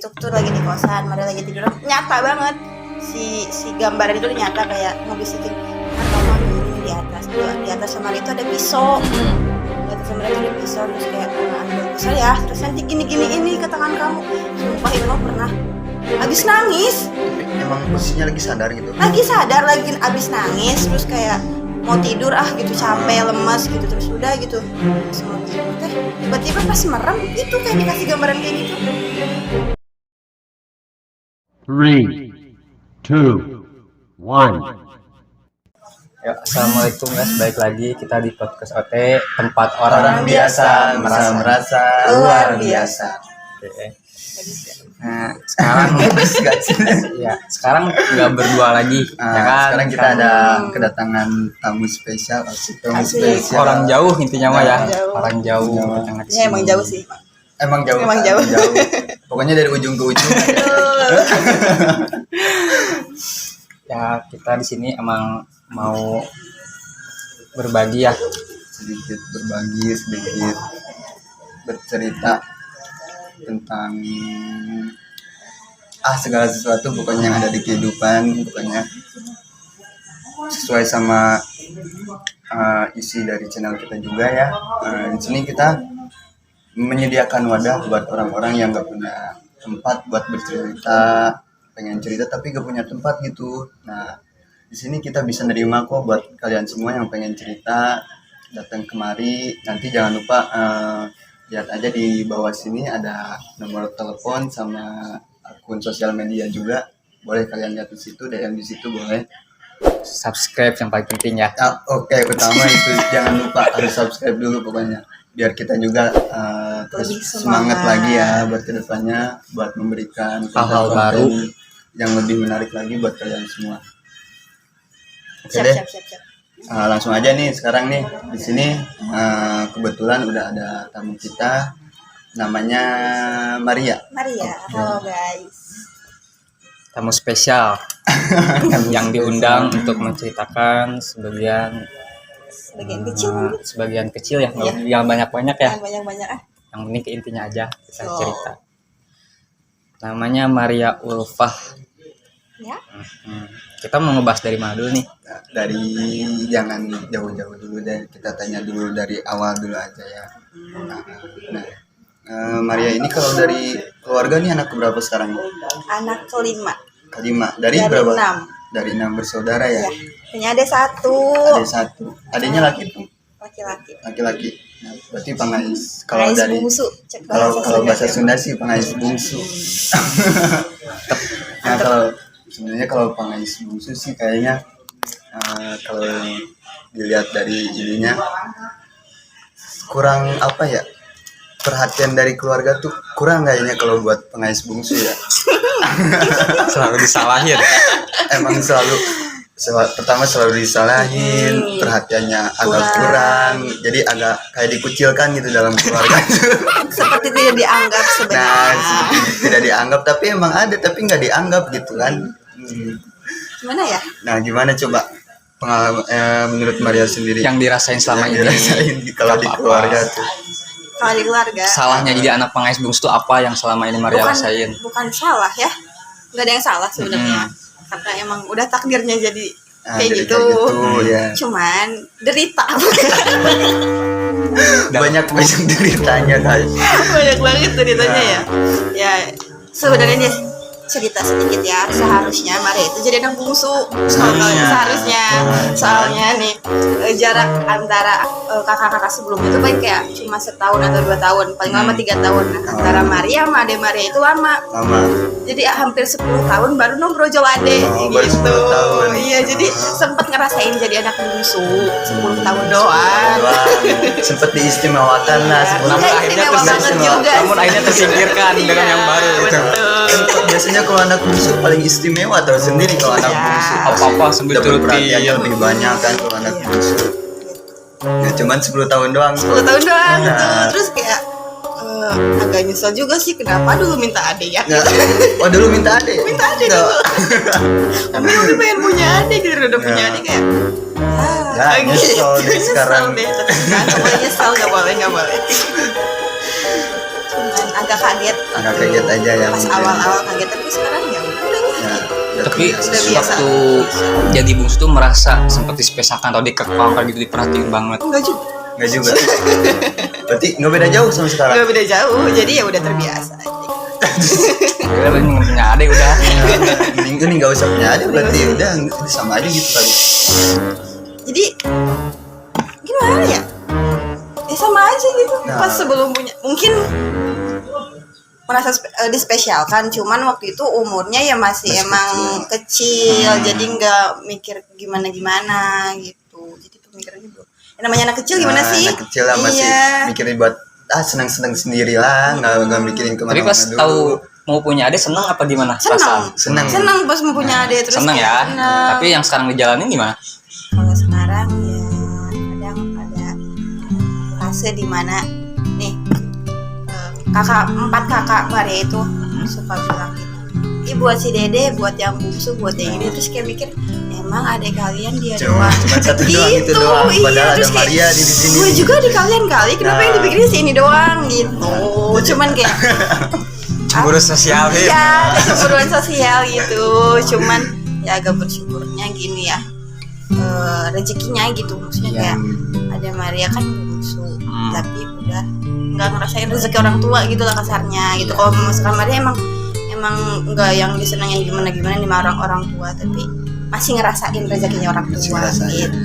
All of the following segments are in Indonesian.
itu tuh lagi di kosan, Maria lagi tidur, nyata banget si gambaran itu nyata kayak ngebisikin kamu di atas sama itu ada pisau, di atas sama itu ada pisau, terus kayak ambil pisau ya, terus nanti gini ke tangan kamu. Sumpah itu pernah abis nangis. Emang posisinya lagi sadar gitu? Lagi sadar, lagi abis nangis, terus kayak mau tidur gitu, capek, lemas gitu, terus udah gitu semua tidur teh, tiba-tiba pas merem itu kayak dikasih gambaran kayak gitu. 3, 2, 1. Ya, assalamualaikum guys, balik lagi kita di podcast OT, tempat orang biasa merasa luar biasa. Oke. Nah, sekarang nggak berdua lagi, ya kan? Sekarang kita ada kedatangan tamu spesial, Orang jauh intinya mah ya, Jauh. orang jauh. Ya emang jauh sih. Emang jauh. Pokoknya dari ujung ke ujung. Ya, kita di sini emang mau berbagi ya, sedikit bercerita tentang segala sesuatu pokoknya yang ada di kehidupan, pokoknya sesuai sama isi dari channel kita juga ya. Di sini kita menyediakan wadah buat orang-orang yang nggak punya tempat buat bercerita, pengen cerita tapi nggak punya tempat gitu. Nah, di sini kita bisa nerima kok buat kalian semua yang pengen cerita, datang kemari. Nanti jangan lupa lihat aja di bawah sini ada nomor telepon sama akun sosial media juga. Boleh kalian lihat di situ, DM di situ boleh. subscribe yang paling penting ya. Oke, pertama itu jangan lupa harus subscribe dulu pokoknya. Biar kita juga terus semangat lagi ya buat kedepannya, buat memberikan Hal-hal baru yang lebih menarik lagi buat kalian semua. Oke Siap. deh. Langsung aja nih sekarang nih di sini kebetulan udah ada tamu kita, namanya Maria. Halo guys. Tamu spesial yang diundang untuk menceritakan sebagian Kecil mungkin. sebagian kecil ya, Iya. yang banyak ya. Yang banyak Yang penting ke intinya aja kita So. cerita. Namanya Maria Ulfah. ya. Kita mau ngebahas dari mana dulu nih? Nah, dari jangan jauh-jauh dulu deh, kita tanya dulu dari awal dulu aja ya. Maria ini kalau dari keluarga nih anak berapa sekarang? Anak kelima. Dari Dari berapa? 6. Dari 6 bersaudara ya. Punya ada satu. Ada 1. Adanya laki tuh. Laki-laki. Nah, berarti pengais. Kalau Pengais dari bungsu. kalau bahasa Sunda sih pengais bungsu. Nah, kalau pengais bungsu sih kayaknya kalau dilihat dari ininya kurang apa ya, perhatian dari keluarga tuh kurang kayaknya kalau buat pengais bungsu ya. Selalu disalahin. Emang pertama selalu disalahin, perhatiannya agak kurang, jadi agak kayak dikucilkan gitu dalam keluarga. Seperti tidak dianggap sebenarnya. Nah, seperti tidak dianggap, tapi emang ada tapi nggak dianggap gitu kan. Gimana ya? Nah, gimana coba pengalaman menurut Maria sendiri Yang dirasain selama yang ini. dirasain kalau di Apa-apa. keluarga tuh? Kalau di keluarga. Salahnya jadi anak pengais bungsu itu apa yang selama ini Maria rasain? Bukan salah ya. Nggak ada yang salah sebenarnya. Karena emang udah takdirnya jadi kayak jadi gitu. kayak gitu ya. Cuman derita. Banyak deritanya guys. Banyak banget ceritanya ya. Ya sebenarnya nih cerita sedikit ya. Seharusnya Maria itu jadi anak bungsu. Seharusnya. Soalnya nih jarak antara kakak-kakak sebelumnya itu paling kayak cuma setahun atau 2 tahun, paling lama 3 tahun. Nah, antara Maria sama Ade Maria itu lama. Jadi hampir 10 tahun baru brojol ade baru gitu. 10 tahun. Iya, jadi sempet ngerasain jadi anak bungsu 10 tahun doang. Sempet diistimewakan lah. Iya, istimewa banget juga. Namun akhirnya tersingkirkan dengan yang baru gitu. Biasanya kalau anak bungsu paling istimewa atau sendiri kalau anak Iya. bungsu Apa-apa sambil dapat perhatiannya turutin. lebih banyak kan kalau anak bungsu. Ya cuman 10 tahun doang. 10 tahun doang Nah. gitu. Terus kayak agak nyesel juga sih kenapa dulu minta ade ya. Oh dulu minta ade? Minta ade dulu. Tapi udah pengen punya ade gitu, udah punya ade kayak nyesel deh sekarang. Nyesel deh, nggak boleh nyesel, nggak boleh. cuman agak kaget Agak kaget aja ya pas mungkin. awal-awal kaget, tapi sekarang ya udah Ya, udah Tapi kebiasaan. Sudah biasa. waktu jadi bungsu tuh merasa sempat dispesialkan atau dikekang kayak gitu, diperhatiin banget. enggak juga, Nggak juga. Berarti nggak beda jauh sama sekarang. nggak beda jauh, jadi ya udah terbiasa aja. Kira punya adek udah. Minggu nih nggak usah punya ada, berarti udah sama aja gitu kali. Jadi gimana ya? Ya sama aja gitu. Nah. Pas sebelum punya mungkin merasa dispesialkan, cuman waktu itu umurnya ya masih emang kecil, jadi nggak mikir gimana gitu. Jadi pemikirannya belum. Ya, namanya anak kecil gimana Nah, sih? anak kecil lah masih Iya. mikirin buat senang-senang sendiri lah, nggak mikirin kemana-mana Tapi pas dulu. tahu mau punya adek seneng apa gimana? Senang. Senang. Senang pas mempunyai adik terus. Seneng ya. kayak senang. Tapi yang sekarang dijalanin gimana? Kalau sekarang ya kadang ada fase di mana nih empat kakak Maria itu suka bilang gitu, "Ih buat si Dede, buat yang bungsu, buat yang ini," terus kayak mikir emang adek kalian dia Cuma doang. satu doang itu doang. Iya, Padahal ada terus kayak, Maria di sini. gue juga di kalian kali, kenapa Nah. yang dipikirin si ini doang gitu. Cuman kayak Cemburu sosial. iya, ada cemburuan sosial gitu. Cuman ya agak bersyukurnya gini ya, rezekinya gitu, maksudnya kayak ada Maria kan bungsu, tapi udah nggak ngerasain rezeki orang tua gitu lah kasarnya gitu. Kalau misalkan Maria emang nggak yang disenangin gimana nih sama orang tua, tapi masih ngerasain rezekinya orang Masih tua ngerasain. gitu.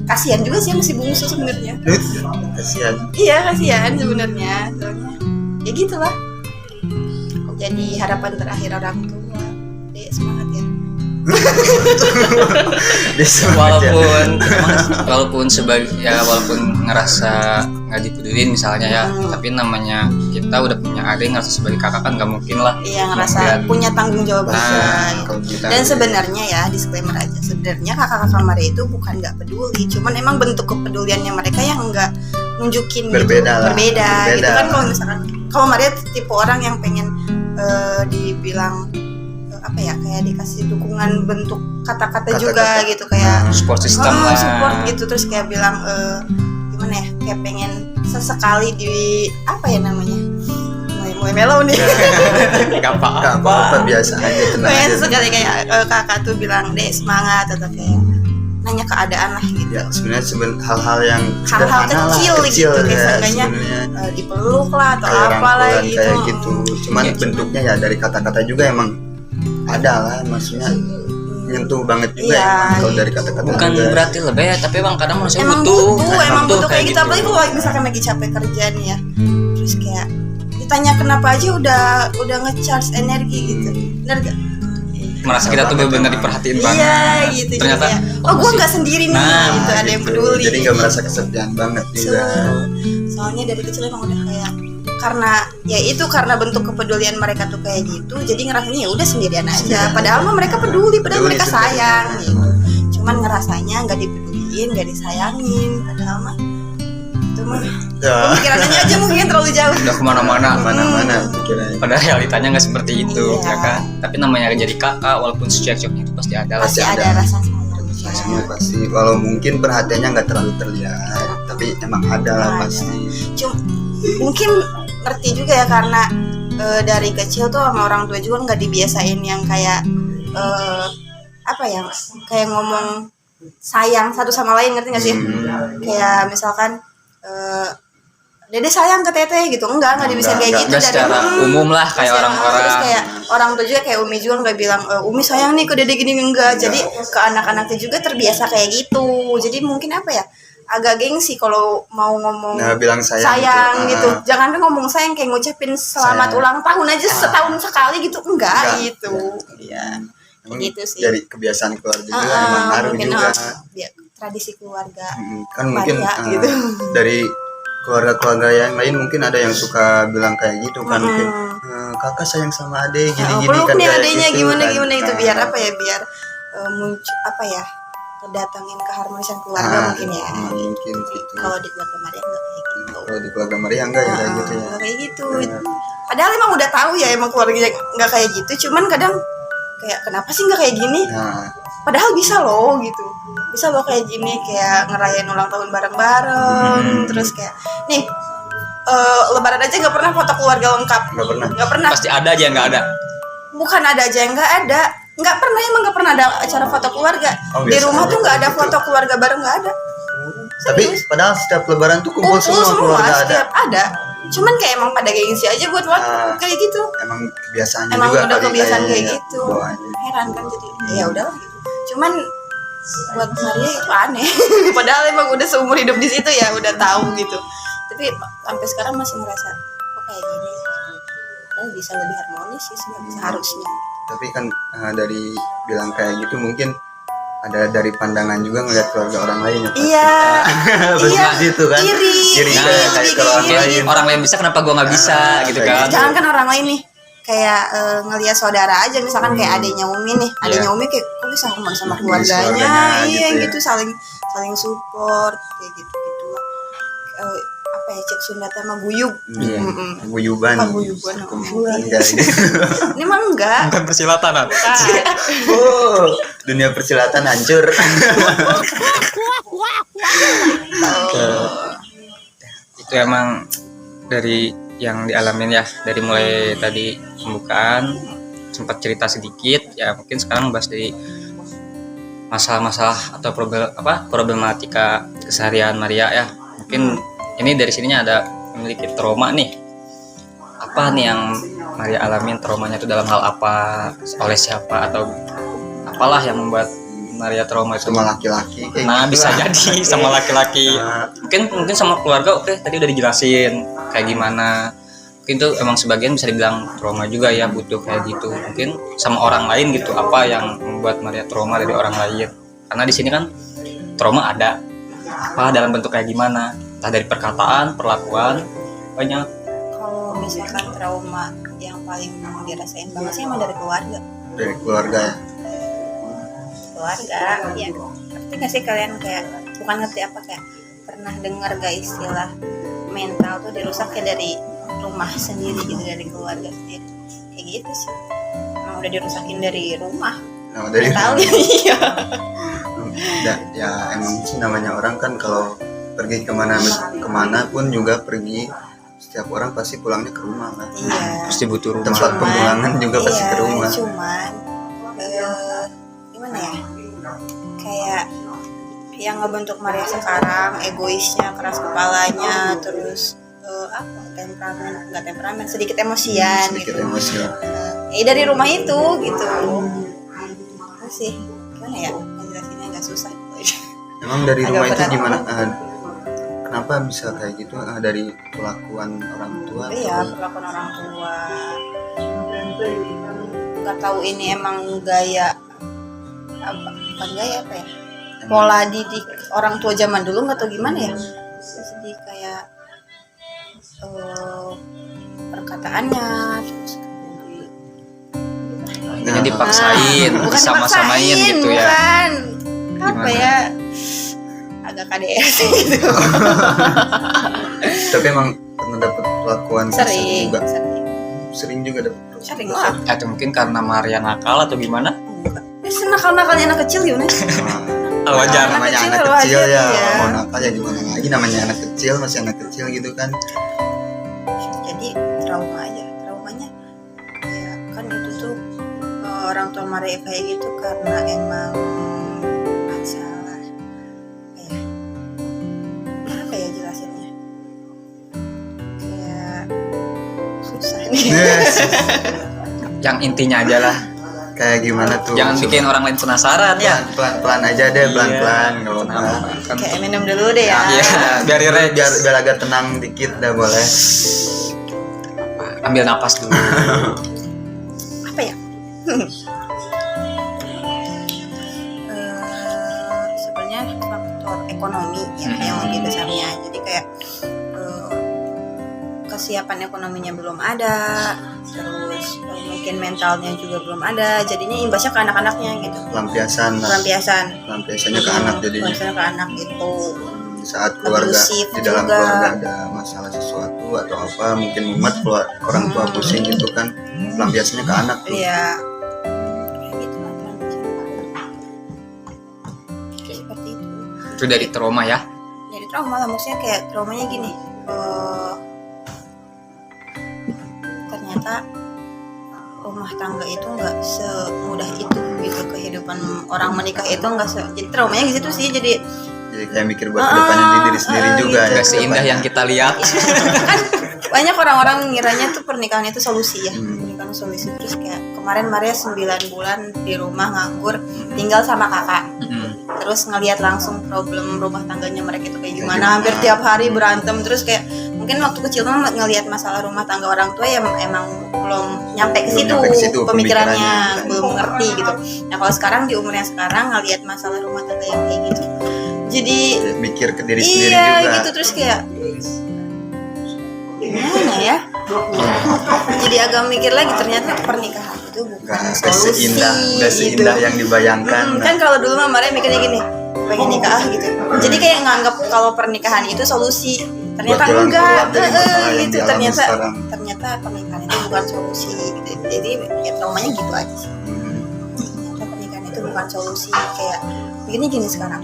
Kasihan juga sih yang masih bungsu sebenarnya. Kasihan. Iya kasihan sebenarnya, soalnya ya gitulah. Jadi harapan terakhir orang tua, Dek semangat ya. walaupun sebagai ya walaupun ngerasa nggak dipedulin misalnya ya, tapi namanya kita udah punya adik, ngerasa sebagai kakak kan nggak mungkin lah. Iya ngerasa Lihat. punya tanggung jawab Nah, besar. kalau kita Dan sebenarnya ya disclaimer aja, sebenarnya kakak-kakak Maria itu bukan nggak peduli, cuman emang bentuk kepeduliannya mereka yang nggak nunjukin Berbeda lah. berbeda gitu Berbeda. kan. Kalau misalkan kalau Maria tipe orang yang pengen dibilang apa ya, kayak dikasih dukungan bentuk kata-kata juga gitu, kayak Support system lah. support gitu, terus kayak bilang gimana ya, kayak pengen sesekali di apa ya namanya, mulai mellow nih. Gak Nggak apa-apa. apa-apa, biasa aja, tenang Pengen aja. sesekali kayak kakak tuh bilang, "Dek semangat," atau kayak nanya keadaan lah gitu. Ya sebenarnya hal-hal yang Hal-hal sederhana lah, kecil gitu, kayak ya, seenggaknya sebenarnya. dipeluk lah atau Kayak apa lah rangkulan gitu. kayak gitu. Cuman bentuknya ya dari kata-kata juga emang ada lah, maksudnya nyentuh banget juga Iya, emang kalau dari kata-kata Bukan juga. berarti lebih ya, tapi emang kadang manusia Emang butuh. emang butuh kayak gitu. Apalagi kalau misalkan lagi capek kerja nih ya, terus kayak ditanya kenapa aja udah ngecharge energi gitu, bener gak? Merasa kita tuh benar-benar diperhatiin banget. Iya gitu. Ternyata jadi kayak, oh gue masih- nggak sendiri nih Nah, gitu, ada yang Gitu. peduli. Jadi nggak merasa kesepian banget juga. Soalnya dari kecil emang udah kayak, karena ya itu karena bentuk kepedulian mereka tuh kayak gitu, jadi ngerasanya ya udah sendirian aja. Padahal mah mereka peduli, padahal Peduli mereka sebenarnya. sayang gitu. Cuman ngerasanya nggak dipeduliin, nggak disayangin, padahal mah itu mah Ya, pemikirannya aja mungkin terlalu jauh. Udah kemana-mana. mana-mana pikirannya. Pada realitanya nggak seperti itu, Iya. ya kan? Tapi namanya jadi kakak, walaupun secek-ceknya itu pasti ada lah. Pasti Pasti ada ada. rasa sayang. Pastinya pasti, walau mungkin perhatiannya nggak terlalu terlihat, tapi emang ada lah Ada. pasti. Cuma mungkin ngerti juga ya, karena dari kecil tuh sama orang tua juga nggak dibiasain yang kayak apa ya, kayak ngomong sayang satu sama lain, ngerti nggak sih? Kayak misalkan Dede sayang ke Teteh gitu, enggak dibisain kayak gitu. Nggak Dan secara umum lah kayak terus orang-orang. terus kayak orang tua juga kayak Umi juga nggak bilang Umi sayang nih ke Dede gini, enggak. Jadi ke anak-anaknya juga terbiasa kayak gitu. Jadi mungkin apa ya, agak gengsi kalau mau ngomong Nah, bilang sayang gitu. gitu. Jangan kan ngomong sayang, kayak ngucapin selamat Sayang. ulang tahun aja setahun sekali gitu, enggak gitu. Iya. Emang Gitu sih. dari kebiasaan keluarga juga emang ngaruh mungkin juga. tradisi keluarga. Kan mungkin Maria, gitu. dari keluarga-keluarga yang lain mungkin ada yang suka bilang kayak gitu kan, mungkin kakak sayang sama adek gini-gini Peluk kan nih kayak adanya gitu, gimana kan. itu Nah, biar apa ya, biar muncul apa ya, kedatangin keharmonisan keluarga mungkin ya. mungkin gitu. Kalau di keluarga Maria enggak kayak gitu. Kalau di keluarga Maria enggak ya kayak gitu ya. Nggak kayak gitu. Padahal emang udah tahu ya emang keluarganya nggak kayak gitu, cuman kadang kayak kenapa sih nggak kayak gini? Nah, Padahal bisa loh gitu, bisa loh kayak gini, kayak ngerayain ulang tahun bareng-bareng, terus kayak nih Lebaran aja nggak pernah foto keluarga lengkap. Nggak pernah. Pasti ada aja yang nggak ada. Bukan ada aja yang nggak ada. Nggak pernah, emang nggak pernah ada acara foto keluarga. Di biasa rumah aja tuh nggak ada gitu. foto keluarga bareng, nggak ada. Tapi padahal setiap lebaran tuh kumpul semua keluarga ada. setiap ada. Cuman kayak emang pada gengsi aja buat kayak gitu. Emang kebiasaannya Emang juga udah kali kebiasaan kayak kayaknya gitu. bawaannya. Heran kan, jadi ya udahlah gitu. Cuman buat Maria itu aneh. Padahal emang udah seumur hidup di situ ya, udah tahu gitu. Tapi sampai sekarang masih ngerasa kok kayak gini. Dan bisa lebih harmonis sih seharusnya. Tapi kan dari bilang kayak gitu mungkin ada dari pandangan juga ngeliat keluarga orang lain ya. Iya. Iya. Gitu kan. Iri kayak ke orang lain. Orang lain bisa, kenapa gua nggak bisa gitu kan? Jangan kan orang lain nih, kayak ngelihat saudara aja, misalkan kayak adiknya Umi nih, adiknya Umi kayak kok bisa teman sama keluarganya, iya gitu ya. gitu, saling support kayak gitu lah. Apa ya, cek Sunda sama guyub. Iya. Guyuban. Paguyuban. Enggak gitu. Ini mah enggak. Bukan persilatan. Oh, dunia persilatan hancur. Itu emang dari yang dialamin ya, dari mulai tadi pembukaan sempat cerita sedikit ya, mungkin sekarang bahas dari masalah-masalah atau problematika keseharian Maria ya. Mungkin ini dari sininya ada memiliki trauma nih. Apa nih yang Maria alamin, traumanya itu dalam hal apa, oleh siapa, atau apalah yang membuat Maria trauma itu? Sama laki-laki kayak Nah, gitu bisa lah. jadi sama laki-laki. Nah, Mungkin sama keluarga, oke, tadi udah dijelasin kayak gimana. Mungkin tuh emang sebagian bisa dibilang trauma juga ya, butuh kayak gitu. Mungkin sama orang lain gitu, apa yang membuat Maria trauma dari orang lain? Karena di sini kan trauma ada, apa dalam bentuk kayak gimana? Entah dari perkataan, perlakuan, banyak. Kalau misalkan trauma yang paling dirasain banget sih emang dari keluarga. dari keluarga ya. Keluarga, ya. Ngerti nggak sih kalian, kayak bukan ngerti apa, kayak pernah dengar gak istilah mental tuh dirusak kayak dari rumah sendiri gitu, dari keluarga sendiri, kayak gitu sih. Emang udah dirusakin dari rumah. Nah, dari Mentalnya iya. ya emang sih namanya orang kan kalau pergi kemana pun juga pergi, setiap orang pasti pulangnya ke rumah kan. Iya. Pasti butuh rumah. Tempat pemulangan juga pasti ke rumah. Cuman gimana ya, kayak yang ngebentuk Maria sekarang, egoisnya, keras kepalanya, terus sedikit emosian Sedikit gitu. emosional. Dari rumah itu gitu. Itu sih gimana ya, ngejelasinnya agak susah. Emang dari Agak rumah itu berat. gimana? Kenapa bisa kayak gitu? Dari perlakuan orang tua? Iya, atau- perlakuan orang tua. Nggak tahu ini emang gaya apa? Bukan gaya apa ya? Pola didik orang tua zaman dulu, nggak tahu gimana ya. Jadi kayak perkataannya, terus Intinya dipaksain, bukan disama-samain dipaksain, gitu ya. bukan apa Gimana? ya, agak KDRT gitu. Tapi emang pernah dapat perlakuan kasar sering juga. Sering juga dapat. sering lah. Atau mungkin karena Maria nakal atau gimana? Nakal-nakalnya anak kecil Yuna. Wajar. Namanya Anak anak kecil, kecil wajar, ya, iya. mau nakal ya gimana lagi, namanya anak kecil, masih anak kecil gitu kan. Jadi traumanya ya kan itu tuh, orang tua Maria kayak gitu karena emang masalah apa ya jelasinnya, kayak susah nih. Yes. Yang intinya aja lah, Kayak gimana tuh? jangan bikin orang lain penasaran ya. Pelan-pelan aja deh, Iya. pelan-pelan nggak apa-apa. Kenapa? Kan Kayak minum dulu deh ya. Iya, biar relax. biar agak tenang dikit dah boleh. Ambil napas dulu. Apa ya? Sebenarnya faktor ekonomi ya yang lebih besarnya. Jadi kayak kesiapan ekonominya belum ada, terus mungkin mentalnya juga belum ada, jadinya imbasnya ke anak-anaknya gitu. Pelampiasannya ke anak jadinya. Pelampiasannya ke anak gitu. Saat keluarga Abusif di dalam juga. keluarga ada masalah sesuatu atau apa, mungkin mumet orang tua pusing gitu kan, pelampiasannya ke anak tuh. Iya. Kayak gitu lah pelampiasannya ke anak. Seperti itu. Itu dari trauma ya. Jadi trauma lah, maksudnya kayak traumanya gini, ternyata rumah tangga itu nggak semudah itu gitu. Kehidupan orang menikah itu nggak jadi traumanya gitu sih. Jadi kayak mikir buat kedepannya di diri sendiri juga ya. Gak seindah yang kita lihat. kan banyak orang-orang ngiranya tuh pernikahan itu solusi ya. Pernikahan solusi. Terus kayak kemarin Maria 9 bulan di rumah nganggur, tinggal sama kakak. Terus ngelihat langsung problem rumah tangganya mereka itu kayak gimana. Hampir tiap hari berantem. Terus kayak mungkin waktu kecil tuh ngelihat masalah rumah tangga orang tua ya emang belum nyampe ke situ pemikirannya, belum ngerti gitu. Nah kalau sekarang di umur yang sekarang ngelihat masalah rumah tangga yang kayak gitu, jadi mikir ke diri sendiri juga. Iya gitu, terus kayak gimana ya? Jadi agak mikir lagi, ternyata pernikahan itu bukan solusi. Gak seindah yang dibayangkan. Kan kalau dulu mah Maria mikirnya gini, pengen nikah gitu. Jadi kayak nganggap kalau pernikahan itu solusi. Ternyata enggak, gitu. Ternyata pernikahan itu bukan solusi gitu. Jadi ya traumanya gitu aja sih. Ternyata pernikahan itu bukan solusi. Kayak begini gini sekarang.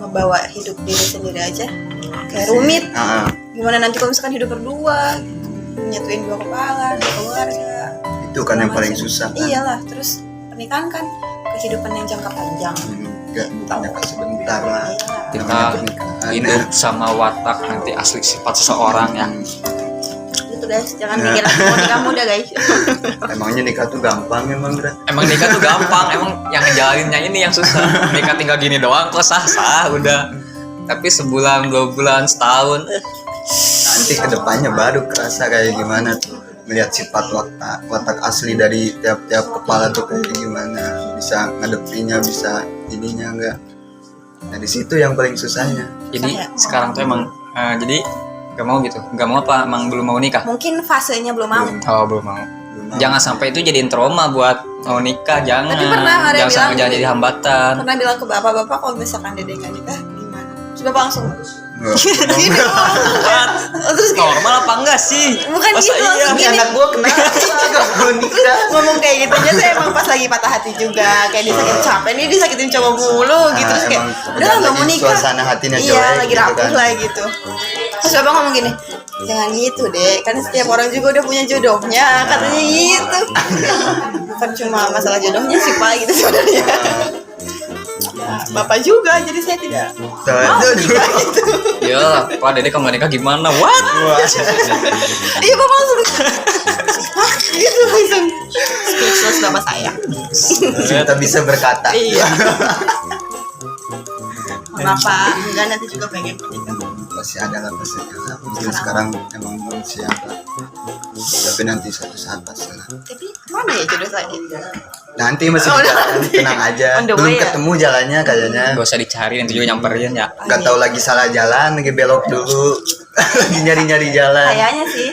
Ngebawa hidup diri sendiri aja kayak rumit. Gimana nanti kalau misalkan hidup berdua, nyatuin 2 kepala, 2 keluarga. Itu kan yang paling susah kan. Iyalah, terus pernikahan kan kehidupan yang jangka panjang. Bukan jangka sebentar lah. Kita hidup sama watak nanti asli sifat seseorang ya. Itu guys, jangan mikir mau nikah muda guys. Emangnya nikah tuh gampang emang berat. Emang nikah tuh gampang, emang yang ngejalaninnya ini yang susah. Nikah tinggal gini doang kok sah udah. Tapi sebulan, 2 bulan, setahun nanti kedepannya baru kerasa kayak gimana tuh, melihat sifat watak asli dari tiap kepala tuh kayak gimana, bisa ngadepinnya, bisa ininya enggak. Nah di situ yang paling susahnya. Jadi sekarang tuh emang jadi gak mau gitu, gak mau apa, emang belum mau nikah? Mungkin fasenya belum mau. Oh belum mau. Jangan sampai itu jadiin trauma buat mau nikah, jangan. Tapi pernah Maria jangan bilang, jadi hambatan. Pernah bilang ke bapak-bapak kalau misalkan dede nggak nikah gimana? Terus bapak langsung Gini terus kayak, Normal apa enggak sih? bukan Masa gitu, iya? gini. anak gua kenapa gak mau nikah? Ngomong kayak gitu aja saya emang pas lagi patah hati juga, kayak disakitin capek nih, disakitin cowok mulu gitu. Terus kayak udah nggak mau nikah, suasana hatinya iya jelek lagi gitu rapuh kan. lah gitu. Terus bapak ngomong gini, jangan gitu deh, kan setiap orang juga udah punya jodohnya, katanya gitu. Bukan cuma masalah jodohnya sih pak gitu sebenarnya. Bapak juga, jadi saya tidak mau nikah gitu. Ya, Pak Dede kalau nggak nikah gimana? What? Iya bapak langsung hah gitu langsung speechless bapak saya. Kita bisa berkata. Iya. Kenapa? Enggak, nanti juga pengen menikah. Pasti ada lah, pasti ada. Mungkin sekarang emang belum siap lah. Tapi nanti suatu saat pasti lah. Tapi mana ya jodoh saya? Nanti masih tenang aja. On the Belum way ya? ketemu jalannya kayaknya. Gak usah dicari, nanti juga nyamperin ya. Gak tahu lagi salah jalan, lagi belok dulu. Lagi nyari-nyari jalan. Kayaknya sih.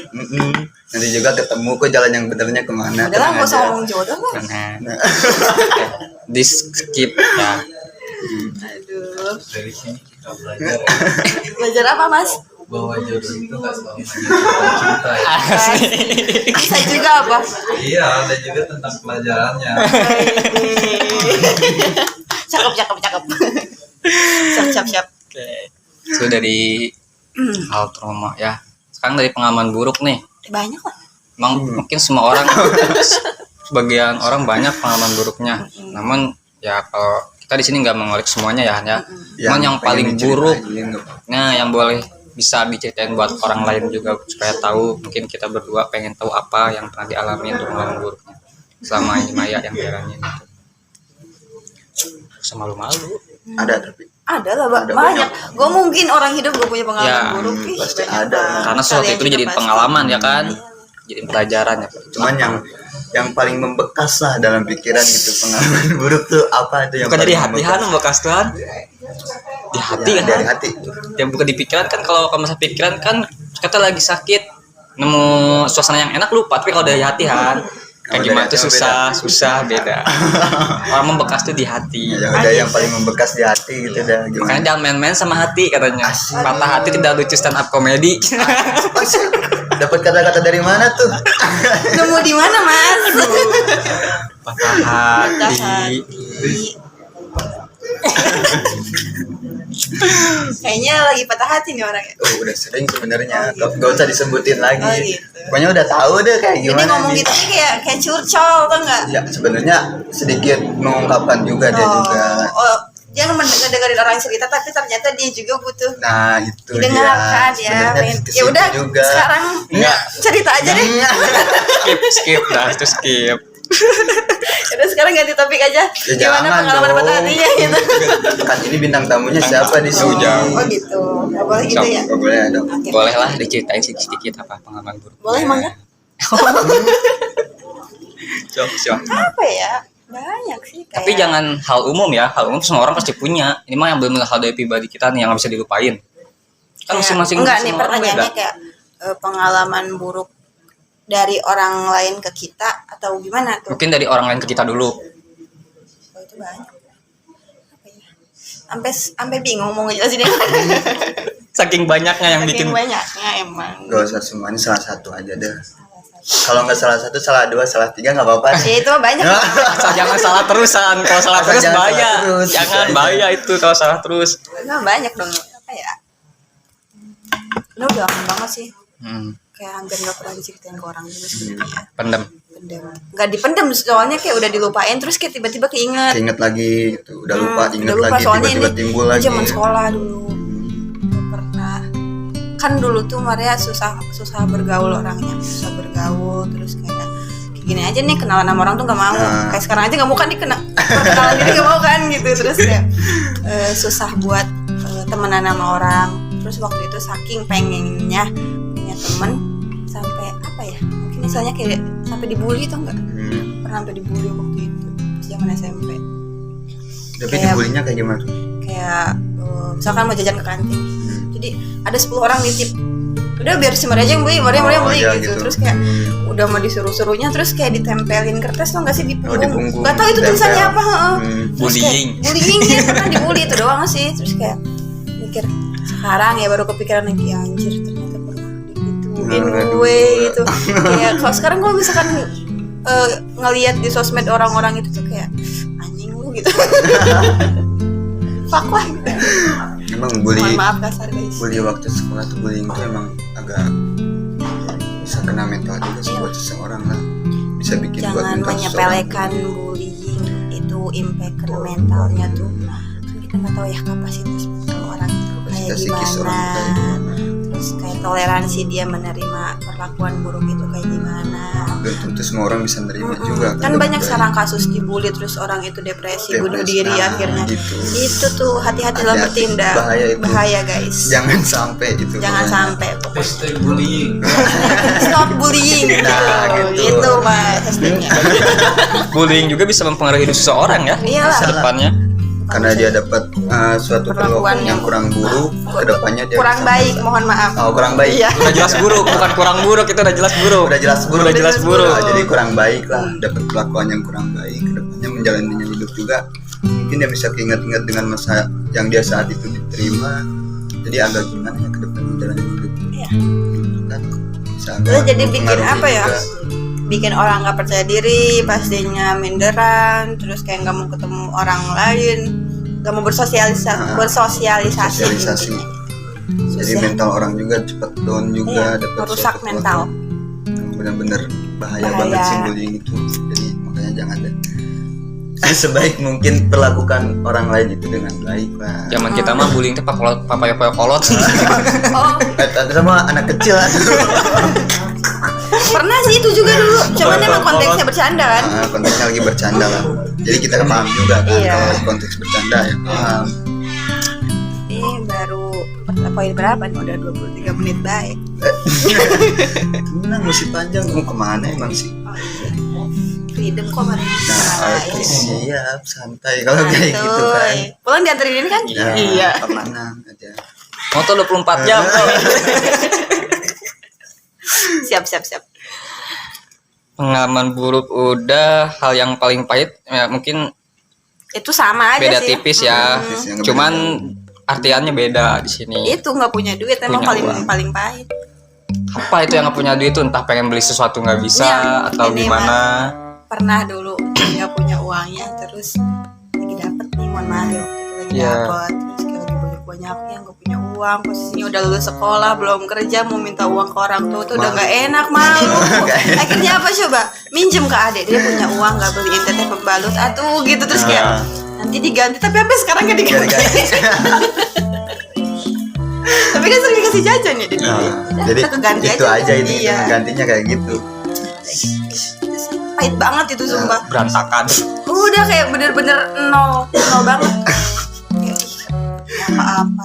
Nanti juga ketemu kok jalan yang benernya kemana. Udah lah, tenang nggak usah aja. ngomong jodoh lah. Nah, di skip ya. Aduh. Dari sini kita belajar Belajar apa mas? bahwa jodoh itu nggak selalu tentang cinta ya. Bisa juga apa? Iya, ada juga tentang pelajarannya. Cakep. Siap. Oke. Itu dari hal trauma ya. Sekarang dari pengalaman buruk nih. Banyak lah. Emang mungkin semua orang, sebagian orang banyak pengalaman buruknya. Namun ya kalau kita di sini nggak mengolik semuanya ya. Cuman yang paling buruk, nah yang boleh bisa diceritain buat orang lain juga supaya tahu. Mungkin kita berdua pengen tahu apa yang pernah dialami untuk pengalaman buruknya selama ini Maya yang jalanin itu. Semalu-malu. Ada tapi. Ada lah banyak. Gue mungkin orang hidup gue punya pengalaman Ya, buruk. Ih, pasti banyak ada. banget. Karena sesuatu Kalian itu juga jadi pasti. pengalaman ya kan, jadi pelajaran ya. Cuman yang paling membekas lah dalam pikiran gitu, pengalaman buruk tuh apa itu yang Bukan paling dari hati membekas? membekas Tuhan. Di hati Ya, kan. dari hati. Yang bukan di pikiran kan, kalau masa pikiran kan kita lagi sakit nemu suasana yang enak lupa, tapi kalau dari hati kan kayak Kalau gimana dari tuh hati susah beda. Orang membekas tuh di hati. Ya udah yang paling membekas di hati gitu dah. Makanya Gimana? jangan main-main sama hati katanya. Asik. Patah hati tidak lucu stand up komedi. Dapat kata-kata dari mana tuh? Nemu di mana mas? Patah hati. Kayaknya lagi patah hati nih orangnya. Oh, udah sering sebenarnya. Gak usah disebutin lagi. Oh, gitu. Pokoknya udah tahu deh kayak Ini gimana ngomong nih. gitu nih kayak curcol tau nggak? Ya sebenarnya sedikit mengungkapkan juga dia juga. Dia mendengarin orang cerita tapi ternyata dia juga butuh Nah itu didengarkan dia. ya. Sebenarnya ke Ya situ udah juga. sekarang Enggak. cerita aja deh. skip dah itu skip. Udah sekarang ganti topik aja. Ya, Gimana jangan pengalaman dong. patah hatinya gitu. Kan ini bintang tamunya siapa di sini? Oh gitu. Gak boleh gitu ya. Gak boleh dong. Oke. Boleh lah diceritain sedikit apa pengalaman buruk. Boleh emang ya? Siap. Apa ya? Banyak sih kayak. Tapi jangan hal umum ya. Hal umum semua orang pasti punya. Ini mah yang benar hal dari pribadi kita nih yang nggak bisa dilupain. Kan kayak- masing-masing enggak nih semua orang pertanyaannya beda. kayak pengalaman buruk dari orang lain ke kita atau gimana tuh? Mungkin dari orang lain ke kita dulu. Oh, itu banyak. Apa ya? Sampai bingung mau ngejelasin yang mana. Saking banyaknya yang bikin. Saking banyaknya emang. Gak usah semuanya, salah satu aja deh. Kalau nggak salah satu, salah dua, salah tiga nggak apa-apa. Ya itu mah banyak. Asal jangan salah terusan. Kalau salah Asal terus jangan bahaya. salah terus. Jangan bahaya itu kalau salah terus. Nah, banyak dong. Apa ya? Udah lama banget sih. Kayak hampir gak pernah diceritain ke orang juga sebenarnya. Pendem. Pendem. Gak dipendem soalnya kayak udah dilupain terus kayak tiba-tiba keinget. Ingat lagi, gitu. Udah lupa, ingat Udah lupa lagi, soalnya tiba-tiba ini timbul lagi. zaman sekolah dulu. Gak pernah. Kan dulu tuh Maria susah bergaul orangnya, susah bergaul terus kayak gini aja nih kenalan sama orang tuh gak mau. Nah. Kayak sekarang aja gak mau kan perkenalan diri gak mau kan gitu terus kayak susah buat temenan sama orang. Terus waktu itu saking pengennya punya temen sampai apa ya? Mungkin misalnya kayak sampai dibully tuh enggak? Pernah sampai dibully waktu itu pas zaman SMP. Tapi Kayak- dibulinya kayak gimana tuh? Kayak misalkan mau jajan ke kantin. Jadi ada 10 orang nitip. Udah biar si Maria aja yang beli, Maria beli iya, gitu. Terus kayak udah mau disuruh-suruhnya terus kayak ditempelin kertas tuh enggak sih di Oh, di punggung. punggung. Gak tahu itu tulisannya Tempel. apa, heeh. Terus kayak Bullying. Bullying ya, pernah dibully itu doang sih. Terus kayak mikir sekarang ya baru kepikiran lagi anjir ternyata pernah digituin Nah, gue gitu. Kayak kalau sekarang gue misalkan ngelihat di sosmed orang-orang itu tuh kayak anjing lu gitu. Fuck lah gitu. Emang bully, Mohon maaf kasar guys. bully waktu sekolah tuh bullying tuh emang agak bisa kena mental juga sih buat seseorang lah. Bisa bikin buat Jangan mental menyepelekan bullying itu impact ke mentalnya tuh. Kan kita nggak tahu ya kapasitas mental orang itu kayak Kapasitas psikis orang gimana. kayak gimana. Terus kayak toleransi dia menerima perlakuan buruk itu kayak gimana. Belum tentu semua orang bisa nerima juga. Kan banyak sekarang kasus dibully terus orang itu depresi, bunuh diri Nah, akhirnya. gitu. Itu tuh hati-hati dalam Hati-hati, bertindak. bahaya itu. Bahaya guys. Jangan sampai itu. Jangan pokoknya. sampai. Hashtag bullying. Stop bullying. Nah, gitu. Itu mas hashtagnya. Bullying juga bisa mempengaruhi hidup seseorang ya. Iyalah. Ke depannya. Karena dia dapat suatu perlakuan yang kurang buruk, kedepannya dia Kurang bisa baik, merasa- mohon maaf. Oh, kurang baik. Iya. Udah jelas buruk, bukan kurang buruk, itu udah jelas buruk. Udah jelas buruk. Udah jelas buruk. Nah, jadi kurang baik lah, dapat perlakuan yang kurang baik, kedepannya menjalaninya hidup juga. Mungkin dia bisa keinget-inget dengan masa yang dia saat itu diterima. Jadi agak gimana ya kedepannya menjalani hidup. Iya. Kan bisa Terus agak jadi bikin mempengaruhi apa ya? juga. Bikin orang nggak percaya diri, pastinya minderan, terus kayak nggak mau ketemu orang lain, nggak mau bersosialisasi. Sosialisasi. Jadi Susah. mental orang juga cepat down juga, Iya, dapat merusak suatu mental. yang benar-benar bahaya Bahaya. banget sih bullying itu. Jadi makanya jangan deh. Sebaik mungkin perlakukan orang lain itu dengan baik lah. Zaman kita mah bullying teh papaya kolot. Oh, Ada sama anak kecil. pernah sih itu juga dulu. Cuman emang konteksnya bercanda kan. Nah, konteksnya lagi bercanda lah. Jadi kita paham juga kan Iya. kalau lagi konteks bercanda ya paham. Ini baru poin berapa nih? Udah 23 menit baik. Tenang masih panjang, mau kemana emang sih? Freedom kok Maria. Nah, oke, siap, santai kalau kayak gitu kan. Pulang dianterin ini kan? Nah, Iya. tenang aja. Motor 24 jam tuh. Siap. Pengalaman buruk udah, hal yang paling pahit ya mungkin Itu sama aja beda sih. tipis ya. Tipis, yang Cuman artiannya beda di sini. Itu nggak punya duit emang Punya paling uang. paling pahit. Apa itu yang nggak punya duit tuh, entah pengen beli sesuatu nggak bisa Iya, atau ini gimana. Pernah dulu nggak punya uangnya terus lagi dapet nih, mohon maaf ya waktu itu lagi Iya. dapet terus kayak lagi banyak banyak yang gak punya uang, posisinya udah lulus sekolah, belum kerja, mau minta uang ke orang tua tuh udah gak enak, malu. Akhirnya apa coba? Minjem ke adik, dia punya uang gak beliin teteh pembalut, atuh gitu. Terus kayak nanti diganti, tapi sampai sekarang gak diganti. Tapi kan sering dikasih jajan ya dia. Jadi keganti itu aja ini iya. gantinya kayak gitu. Pahit banget itu sumpah. Berantakan. Udah kayak bener-bener nol banget. Kayak, apa-apa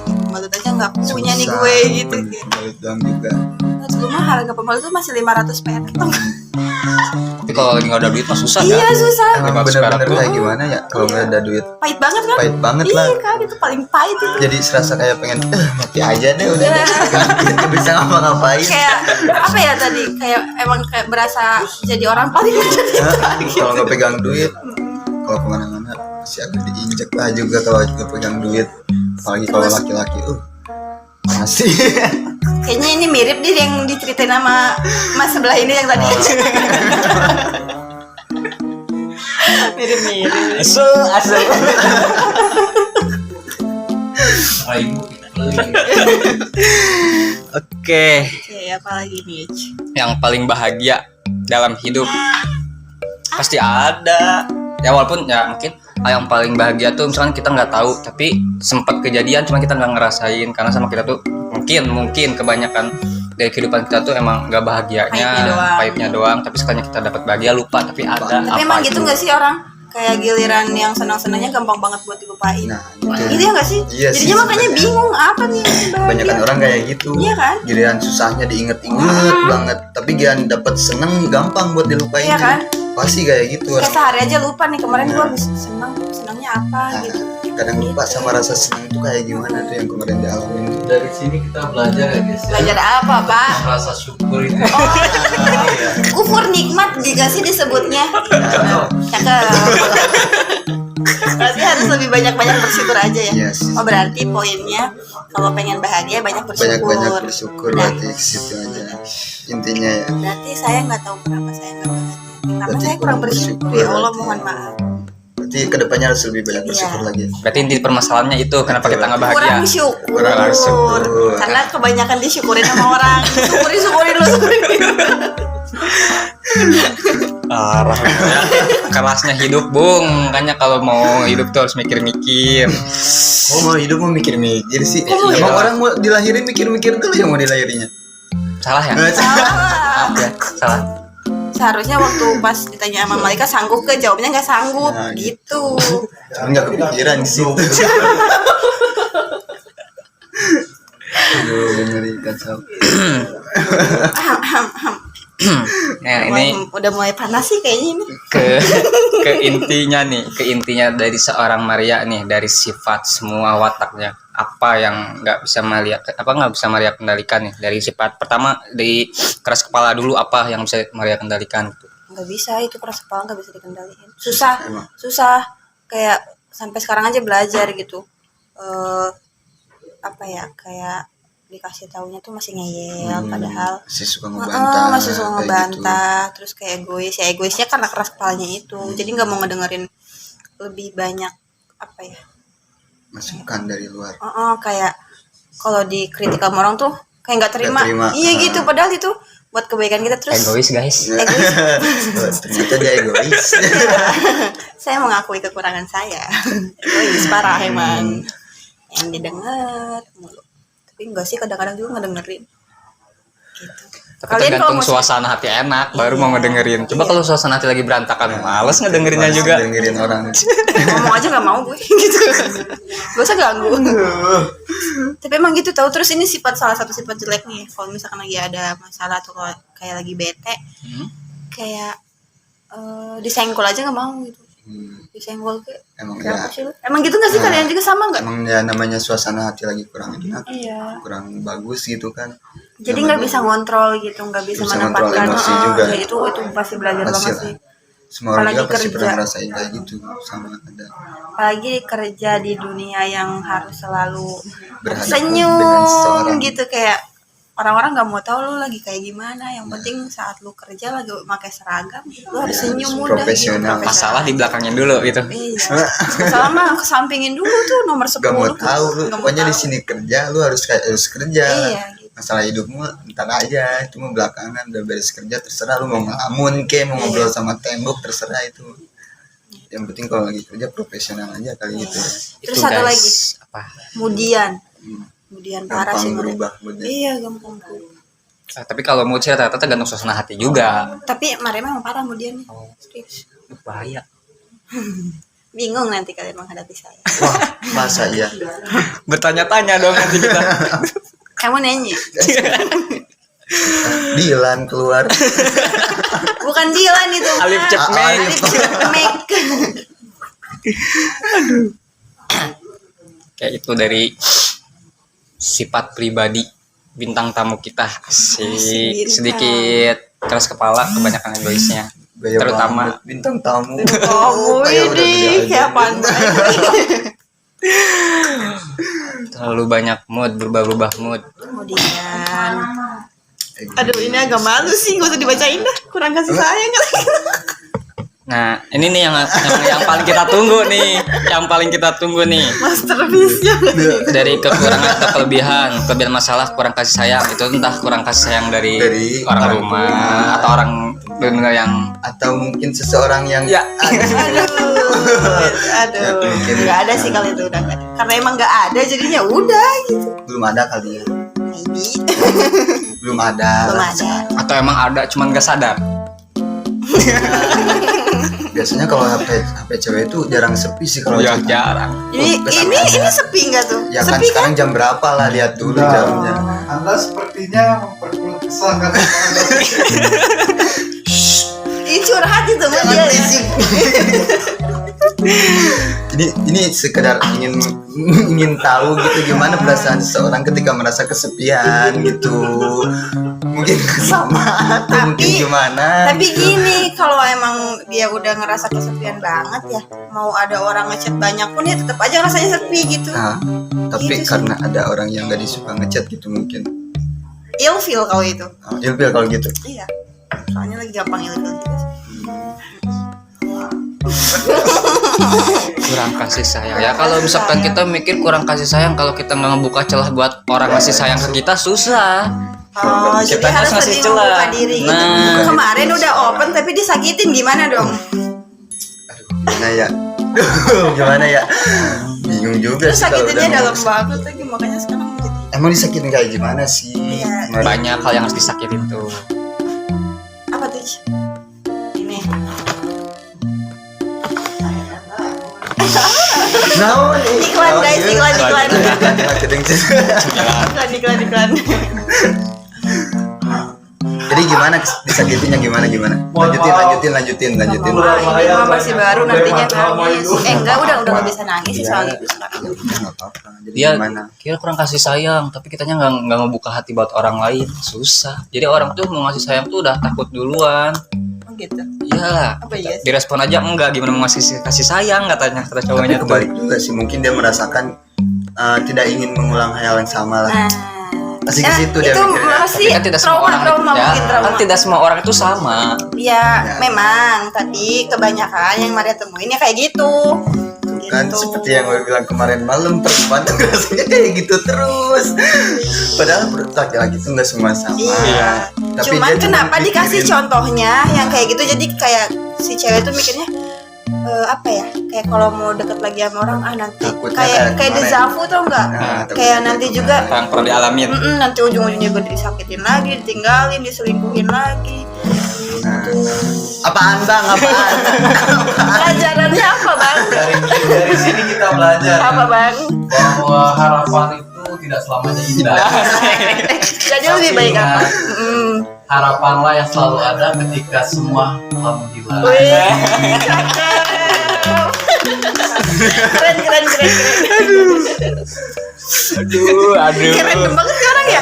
pembalut aja nggak punya nih gue gitu. Pembalut doang juga. Nah, dulu mah harga pembalut tuh masih 500 perak. Tapi kalau lagi nggak ada duit mah susah Iya kan? susah. Emang 500 perak bener-bener tuh. kayak gimana ya kalau nggak ada duit? Pahit banget kan? Pahit banget lah. Iya kan, itu paling pahit itu. Jadi serasa kayak pengen mati aja deh udah. Gak bisa ngapa-ngapain. Kayak apa ya tadi? Kayak emang kayak berasa jadi orang paling Kalau nggak pegang duit, kalau kemana-mana masih agak diinjek lah juga kalau nggak pegang duit. Apalagi kalau laki-laki, masih. Kayaknya ini mirip deh yang diceritain sama mas sebelah ini yang tadi. Mirip-mirip. Asal. Ibu Oke, Oke, apa lagi nih? yang paling bahagia dalam hidup pasti ada. Ya walaupun ya mungkin yang paling bahagia tuh misalkan kita nggak tahu tapi sempat kejadian cuma kita nggak ngerasain karena sama kita tuh mungkin kebanyakan dari kehidupan kita tuh emang nggak bahagianya pahitnya doang tapi sekalinya kita dapat bahagia lupa tapi ada Tapi apa emang gitu itu. nggak sih orang kayak giliran yang senang-senangnya gampang banget buat dilupain. Nah, Gitu ya nggak sih? Iya sih, Jadinya makanya sebenarnya. bingung apa nih yang bahagia. Kebanyakan orang kayak gitu. Iya kan? Giliran susahnya diinget-inget banget, tapi giliran dapat seneng gampang buat dilupain. Iya kan? Pasti kayak gitu Kayak orang. sehari aja lupa nih kemarin gua habis senangnya apa Nah, gitu. kadang lupa sama rasa senang itu kayak gimana tuh yang kemarin dialamin tuh. dari sini kita belajar ya guys ya. Belajar apa, Pak? Rasa syukur itu. Kufur nikmat juga sih disebutnya. Cakep. Berarti harus lebih banyak-banyak bersyukur aja ya. Yes. Oh berarti poinnya kalau pengen bahagia banyak bersyukur. Banyak-banyak bersyukur Nah, berarti situ aja intinya ya. berarti saya nggak tahu kenapa saya nggak bahagia. Karena Berarti saya kurang bersyukur. Ya Allah mohon maaf. Berarti kedepannya harus lebih banyak bersyukur Iya. lagi. Berarti inti permasalahannya itu kenapa kita nggak bahagia. Kurang syukur. Kurang syukur. Karena kebanyakan disyukurin sama orang. Syukurin lu syukurin. Parah ya. Kerasnya hidup bung makanya kalau mau hidup tuh harus mikir-mikir. Oh mau hidup mau mikir-mikir sih. Oh, Emang iya. orang mau dilahirin mikir-mikir dulu yang mau dilahirinya. Salah ya? Salah. Maaf ya, salah. Seharusnya waktu pas ditanya sama Malika sanggup ke jawabnya nggak sanggup Nah, gitu. Cuman nggak kepikiran di situ. Aduh, mengerikan Sal. Nah ini Udah mulai panas sih kayaknya ini. ke intinya dari seorang Maria nih dari sifat semua wataknya apa yang nggak bisa Maria kendalikan nih dari sifat pertama dari keras kepala dulu apa yang bisa Maria kendalikan gitu. Nggak bisa, itu keras kepala nggak bisa dikendaliin. Susah Emang. kayak sampai sekarang aja belajar gitu. Apa ya, kayak dikasih taunya tuh masih ngeyel padahal Masih suka ngebantah. masih suka kayak ngebantah, terus kayak egoisnya karena keras kepalanya itu. Jadi nggak mau ngedengerin lebih banyak apa ya, gitu. Masukan dari luar. kayak kalau dikritik sama orang tuh kayak nggak terima. Nggak terima. Iya gitu, padahal itu buat kebaikan kita. Terus Egois guys. egois. Ternyata dia egois. Saya mengakui kekurangan saya. Egois parah emang. Yang didengar mulu. Tapi enggak sih, kadang-kadang juga ngedengerin gitu. Tapi tergantung suasana hati enak baru mau ngedengerin. Coba kalau suasana hati lagi berantakan males ngedengerinnya juga. Dengerin orang. ngomong aja nggak mau gue gitu, gak usah ganggu. Tapi emang gitu tahu. Terus ini salah satu sifat jelek nih kalau misalkan lagi ada masalah atau kalau kayak lagi bete, kayak disenggol aja nggak mau gitu. Disenggol kayak Emang kenapa ya. sih lu? Emang gitu nggak sih, kalian juga sama nggak? Emang ya namanya suasana hati lagi kurang enak. Iya. Kurang bagus gitu kan. Jadi nggak bisa ngontrol gitu, nggak bisa Bisa ngontrol menempatkan. emosi juga. Ya itu pasti belajar Pasti banget lah. sih. Semua orang Apalagi juga pasti kerja. pernah ngerasain kayak gitu sama ada. Apalagi kerja di dunia yang harus selalu Berhadapan dengan senyum seseorang. gitu, kayak orang-orang nggak mau tahu lu lagi kayak gimana. Yang penting saat lu kerja lagi pakai seragam, lu harus senyum mudah profesional. gitu. Masalah di belakangnya dulu gitu. Iya. Masalah mah kesampingin dulu tuh nomor 10. Gak mau tahu lu, Nggak mau pokoknya di tahu. sini kerja lu harus kerja. Iya, gitu. Masalah hidupmu ntar aja, cuma belakangan udah beres kerja terserah lu mau ngelamun ke, mau ngobrol sama tembok terserah itu. Yang penting kalau lagi kerja profesional aja kali gitu ya. Terus satu lagi, Apa? kemudian parah sih Gampang menurut. berubah moodnya. Iya, gampang berubah. Tapi kalau mood sih rata-rata tergantung suasana hati juga. Tapi Maria memang parah kemudian nih. Serius. Bahaya. Bingung nanti kalian menghadapi saya. Wah, masa iya? Bertanya-tanya dong nanti kita. Kamu nanya. Dilan keluar. Bukan Dilan itu. Mas. Alif Cepmek. Alif Cepmek. Kayak itu dari sifat pribadi bintang tamu kita. Asik. Bintang. Sedikit keras kepala, kebanyakan egoisnya. Gaya Terutama banget, bintang tamu. Kamu Kayak udah ini gede aja. kayak pandai. terlalu banyak mood, berubah-ubah mood. Kemudian aduh ini agak malu sih, nggak usah dibacain dah, kurang kasih sayang. Nah, ini nih yang paling kita tunggu nih, yang paling kita tunggu nih. Masterpiece-nya. Dari kekurangan atau kelebihan masalah kurang kasih sayang itu entah kurang kasih sayang dari orang rumah atau orang benar-benar yang Atau mungkin seseorang yang ya Aduh, nggak ada sih kalau itu udah nggak ada. Karena emang nggak ada, jadinya udah gitu. belum ada kali ya. Maybe. Belum ada. Belum ada. atau emang ada cuman gak sadar. Biasanya kalau HP cewek itu jarang sepi sih kalau Ya chat. jarang. Ini sepi nggak tuh? Ya kan Sepi kan? sekarang jam berapa lah, lihat dulu jamnya. Anda sepertinya memperkeluh kesah kan? Ini curhat itu mah dia ya. Ini sekedar ingin tahu gitu gimana perasaan seseorang ketika merasa kesepian gitu. Mungkin sama atau mungkin gimana. Tapi gini, kalau emang dia udah ngerasa kesepian banget ya, mau ada orang ngechat banyak pun ya tetap aja rasanya sepi gitu. Nah, tapi Gitu sih. karena ada orang yang gak disuka ngechat gitu mungkin. Ilfeel kalau itu. Ilfil kalau gitu. Iya. Soalnya lagi gampang ilfeel juga sih. Kurang kasih sayang ya, kalau misalkan kita mikir kurang kasih sayang kalau kita nggak ngebuka celah buat orang ngasih sayang ke kita susah. Oh, Kita jadi harus harus ngasih lebih celah. membuka diri gitu. Nah. Kemarin udah open tapi disakitin, gimana dong? Gimana ya? Gimana ya? Bingung juga Terus sih kalau udah sakitinnya dalam ngomong. banget lagi, makanya sekarang jadi Emang disakitin kayak gimana sih? Iya. Kemarin- Banyak hal yang harus disakitin tuh. apa tuh? Ini. Nah, nih. Iklan, guys, iklan. Marketing sih. Iklan. Jadi gimana disakitinya gimana? Lanjutin. Ini mah masih baru, nantinya nangis. Enggak, udah nggak bisa nangis sih soal itu sekarang. Nggak apa-apa. Jadi Dia gimana? kira kurang kasih sayang, tapi kitanya nggak ngebuka hati buat orang lain, susah. Jadi orang tuh mau ngasih sayang tuh udah takut duluan. Oh gitu. Iya. Apa iya sih? Direspon aja enggak, gimana mau kasih sayang katanya kata Tapi cowoknya tuh. kebalik juga sih, mungkin dia merasakan tidak ingin mengulang hal yang sama lah. Nah, Pasti ke situ dia itu mikirnya. masih Tapi kan tidak semua orang trauma ya, mungkin trauma. kan tidak semua orang itu sama. Ya, memang tadi kebanyakan yang Maria temuin ya kayak gitu. Kan Gitu. seperti yang gue bilang kemarin malam, perempuan tuh rasanya kayak gitu terus. Padahal laki-laki tuh nggak semua sama. Iya. Tapi Cuman dia cuma kenapa dikasih mikirin- contohnya yang kayak gitu, jadi kayak si cewek tuh mikirnya apa ya, kayak kalau mau deket lagi sama orang nanti Takutnya kayak kayak kemarin. dejavu tau nggak, Nah, takutnya kayak kayak nanti kemarin. juga Yang pernah dialamin. nanti ujung-ujungnya gue disakitin lagi, ditinggalin, diselingkuhin lagi. Nah, apaan bang? Apaan? Pelajarannya apa bang? Dari sini kita belajar Apa bang? bahwa harapan itu tidak selamanya indah. Jadi lebih baik apa? Harapanlah yang selalu ada ketika semua telah menghilang. Wih, cakep. Keren. Aduh. Keren banget sih orang ya.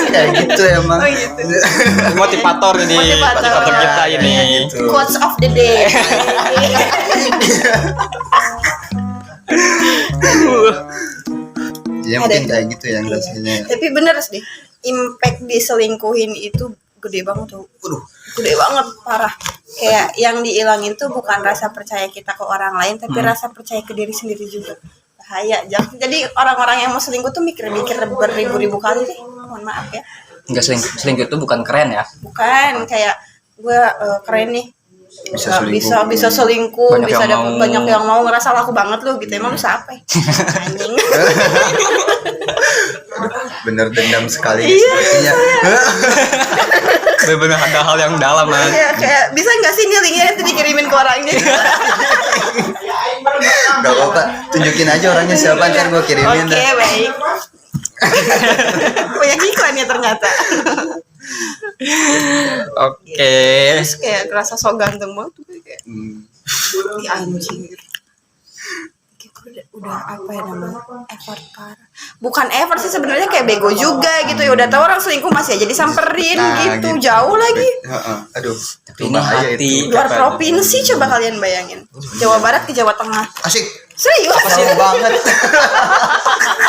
Kayak gitu emang. Oh gitu. Motivator ini, Motivator. kita ini. Gitu. Quotes of the day. Jadi mungkin kayak gitu ya rasanya. Tapi bener sih, impact diselingkuhin itu gede banget tuh. Gede banget, parah. Kayak yang dihilangin tuh bukan rasa percaya kita ke orang lain, tapi rasa percaya ke diri sendiri juga. Bahaya. Jadi orang-orang yang mau selingkuh tuh mikir-mikir beribu-ribu kali deh. Mohon maaf ya. Enggak, selingkuh itu bukan keren ya. Bukan kayak gue keren nih. Bisa Bisa selingkuh, Banyak bisa yang dapet mau. banyak yang mau, ngerasa laku banget lu gitu. Emang lu siapa ya? Anjing. Bener dendam sekali Iya, sepertinya. Bener-bener ada hal yang dalam kan. Iya, kayak bisa nggak sih nih linknya itu dikirimin ke orangnya? Gak apa-apa, tunjukin aja orangnya siapa, ntar gue kirimin Oke, dah. baik. Banyak iklan ya ternyata. Oke. Terus kayak kerasa so ganteng banget tuh kayak Hmm. "Ih, anjing gitu. Kayak udah apa ya namanya, effort parah. Bukan effort sih sebenarnya, kayak bego juga gitu ya. Udah tahu orang selingkuh masih aja disamperin Nah, gitu. Jauh lagi. Heeh. Aduh, Tapi itu ini bahaya hati. itu. Luar provinsi, coba kalian bayangin. Jawa Barat ke Jawa Tengah. Asik. Serius? Jauh banget.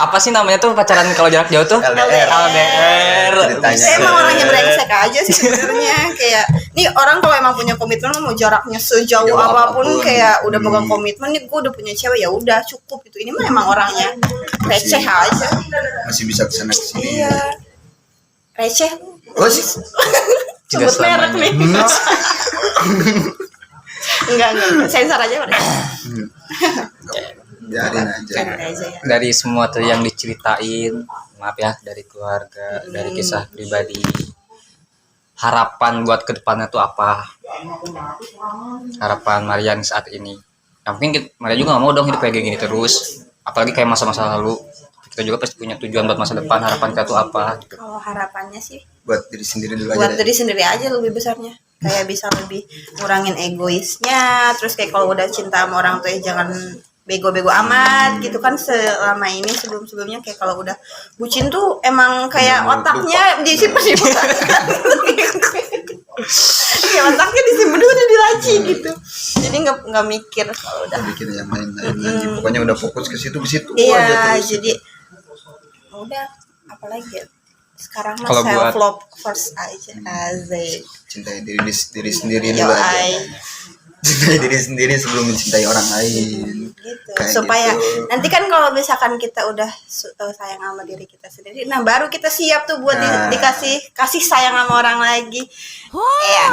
Apa sih namanya tuh pacaran kalau jarak jauh tuh? LDR. LDR. Ceritanya. Saya emang orangnya brengsek aja sih sebenarnya. Kayak nih orang kalau emang punya komitmen mau jaraknya sejauh Jauh apapun, apapun. kayak udah pegang komitmen nih, gue udah punya cewek ya udah cukup gitu. Ini mah emang orangnya receh aja. Masih bisa kesana kesini. Iya. Receh. Oh sih. Tidak Sebut merek selamanya. nih. Enggak. Sensor aja mereka. Biarin aja. Jangan aja ya. Dari semua tadi yang diceritain, maaf ya, dari keluarga, dari kisah pribadi, harapan buat kedepannya tuh apa? Harapan Marian saat ini. Nah, mungkin Marian juga nggak mau dong hidup kayak gini terus, apalagi kayak masa-masa lalu. Kita juga pasti punya tujuan buat masa depan. Harapan kita tuh apa? Kalau harapannya sih Buat diri sendiri dulu buat aja. diri sendiri aja lebih besarnya, kayak bisa lebih ngurangin egoisnya. Terus kayak kalau udah cinta sama orang tuh ya jangan bego-bego amat gitu kan. Selama ini sebelum-sebelumnya kayak kalau udah bucin tuh emang kayak otaknya disimpan kayak otaknya disimpan udah di laci gitu, jadi nggak mikir kalau udah. Bikin yang lain-lain lagi. Pokoknya udah fokus ke situ aja Iya, terus. jadi udah apalagi ya? Sekarang mah Kalau self buat- love first aja. Asik. Cintai diri sendiri Yo, dulu aja. ay. Cintai diri sendiri sebelum mencintai orang lain. Gitu. Kayak Supaya gitu. nanti kan kalau misalkan kita udah sayang sama diri kita sendiri, nah baru kita siap tuh buat Nah. dikasih kasih sayang sama orang lagi. Iya.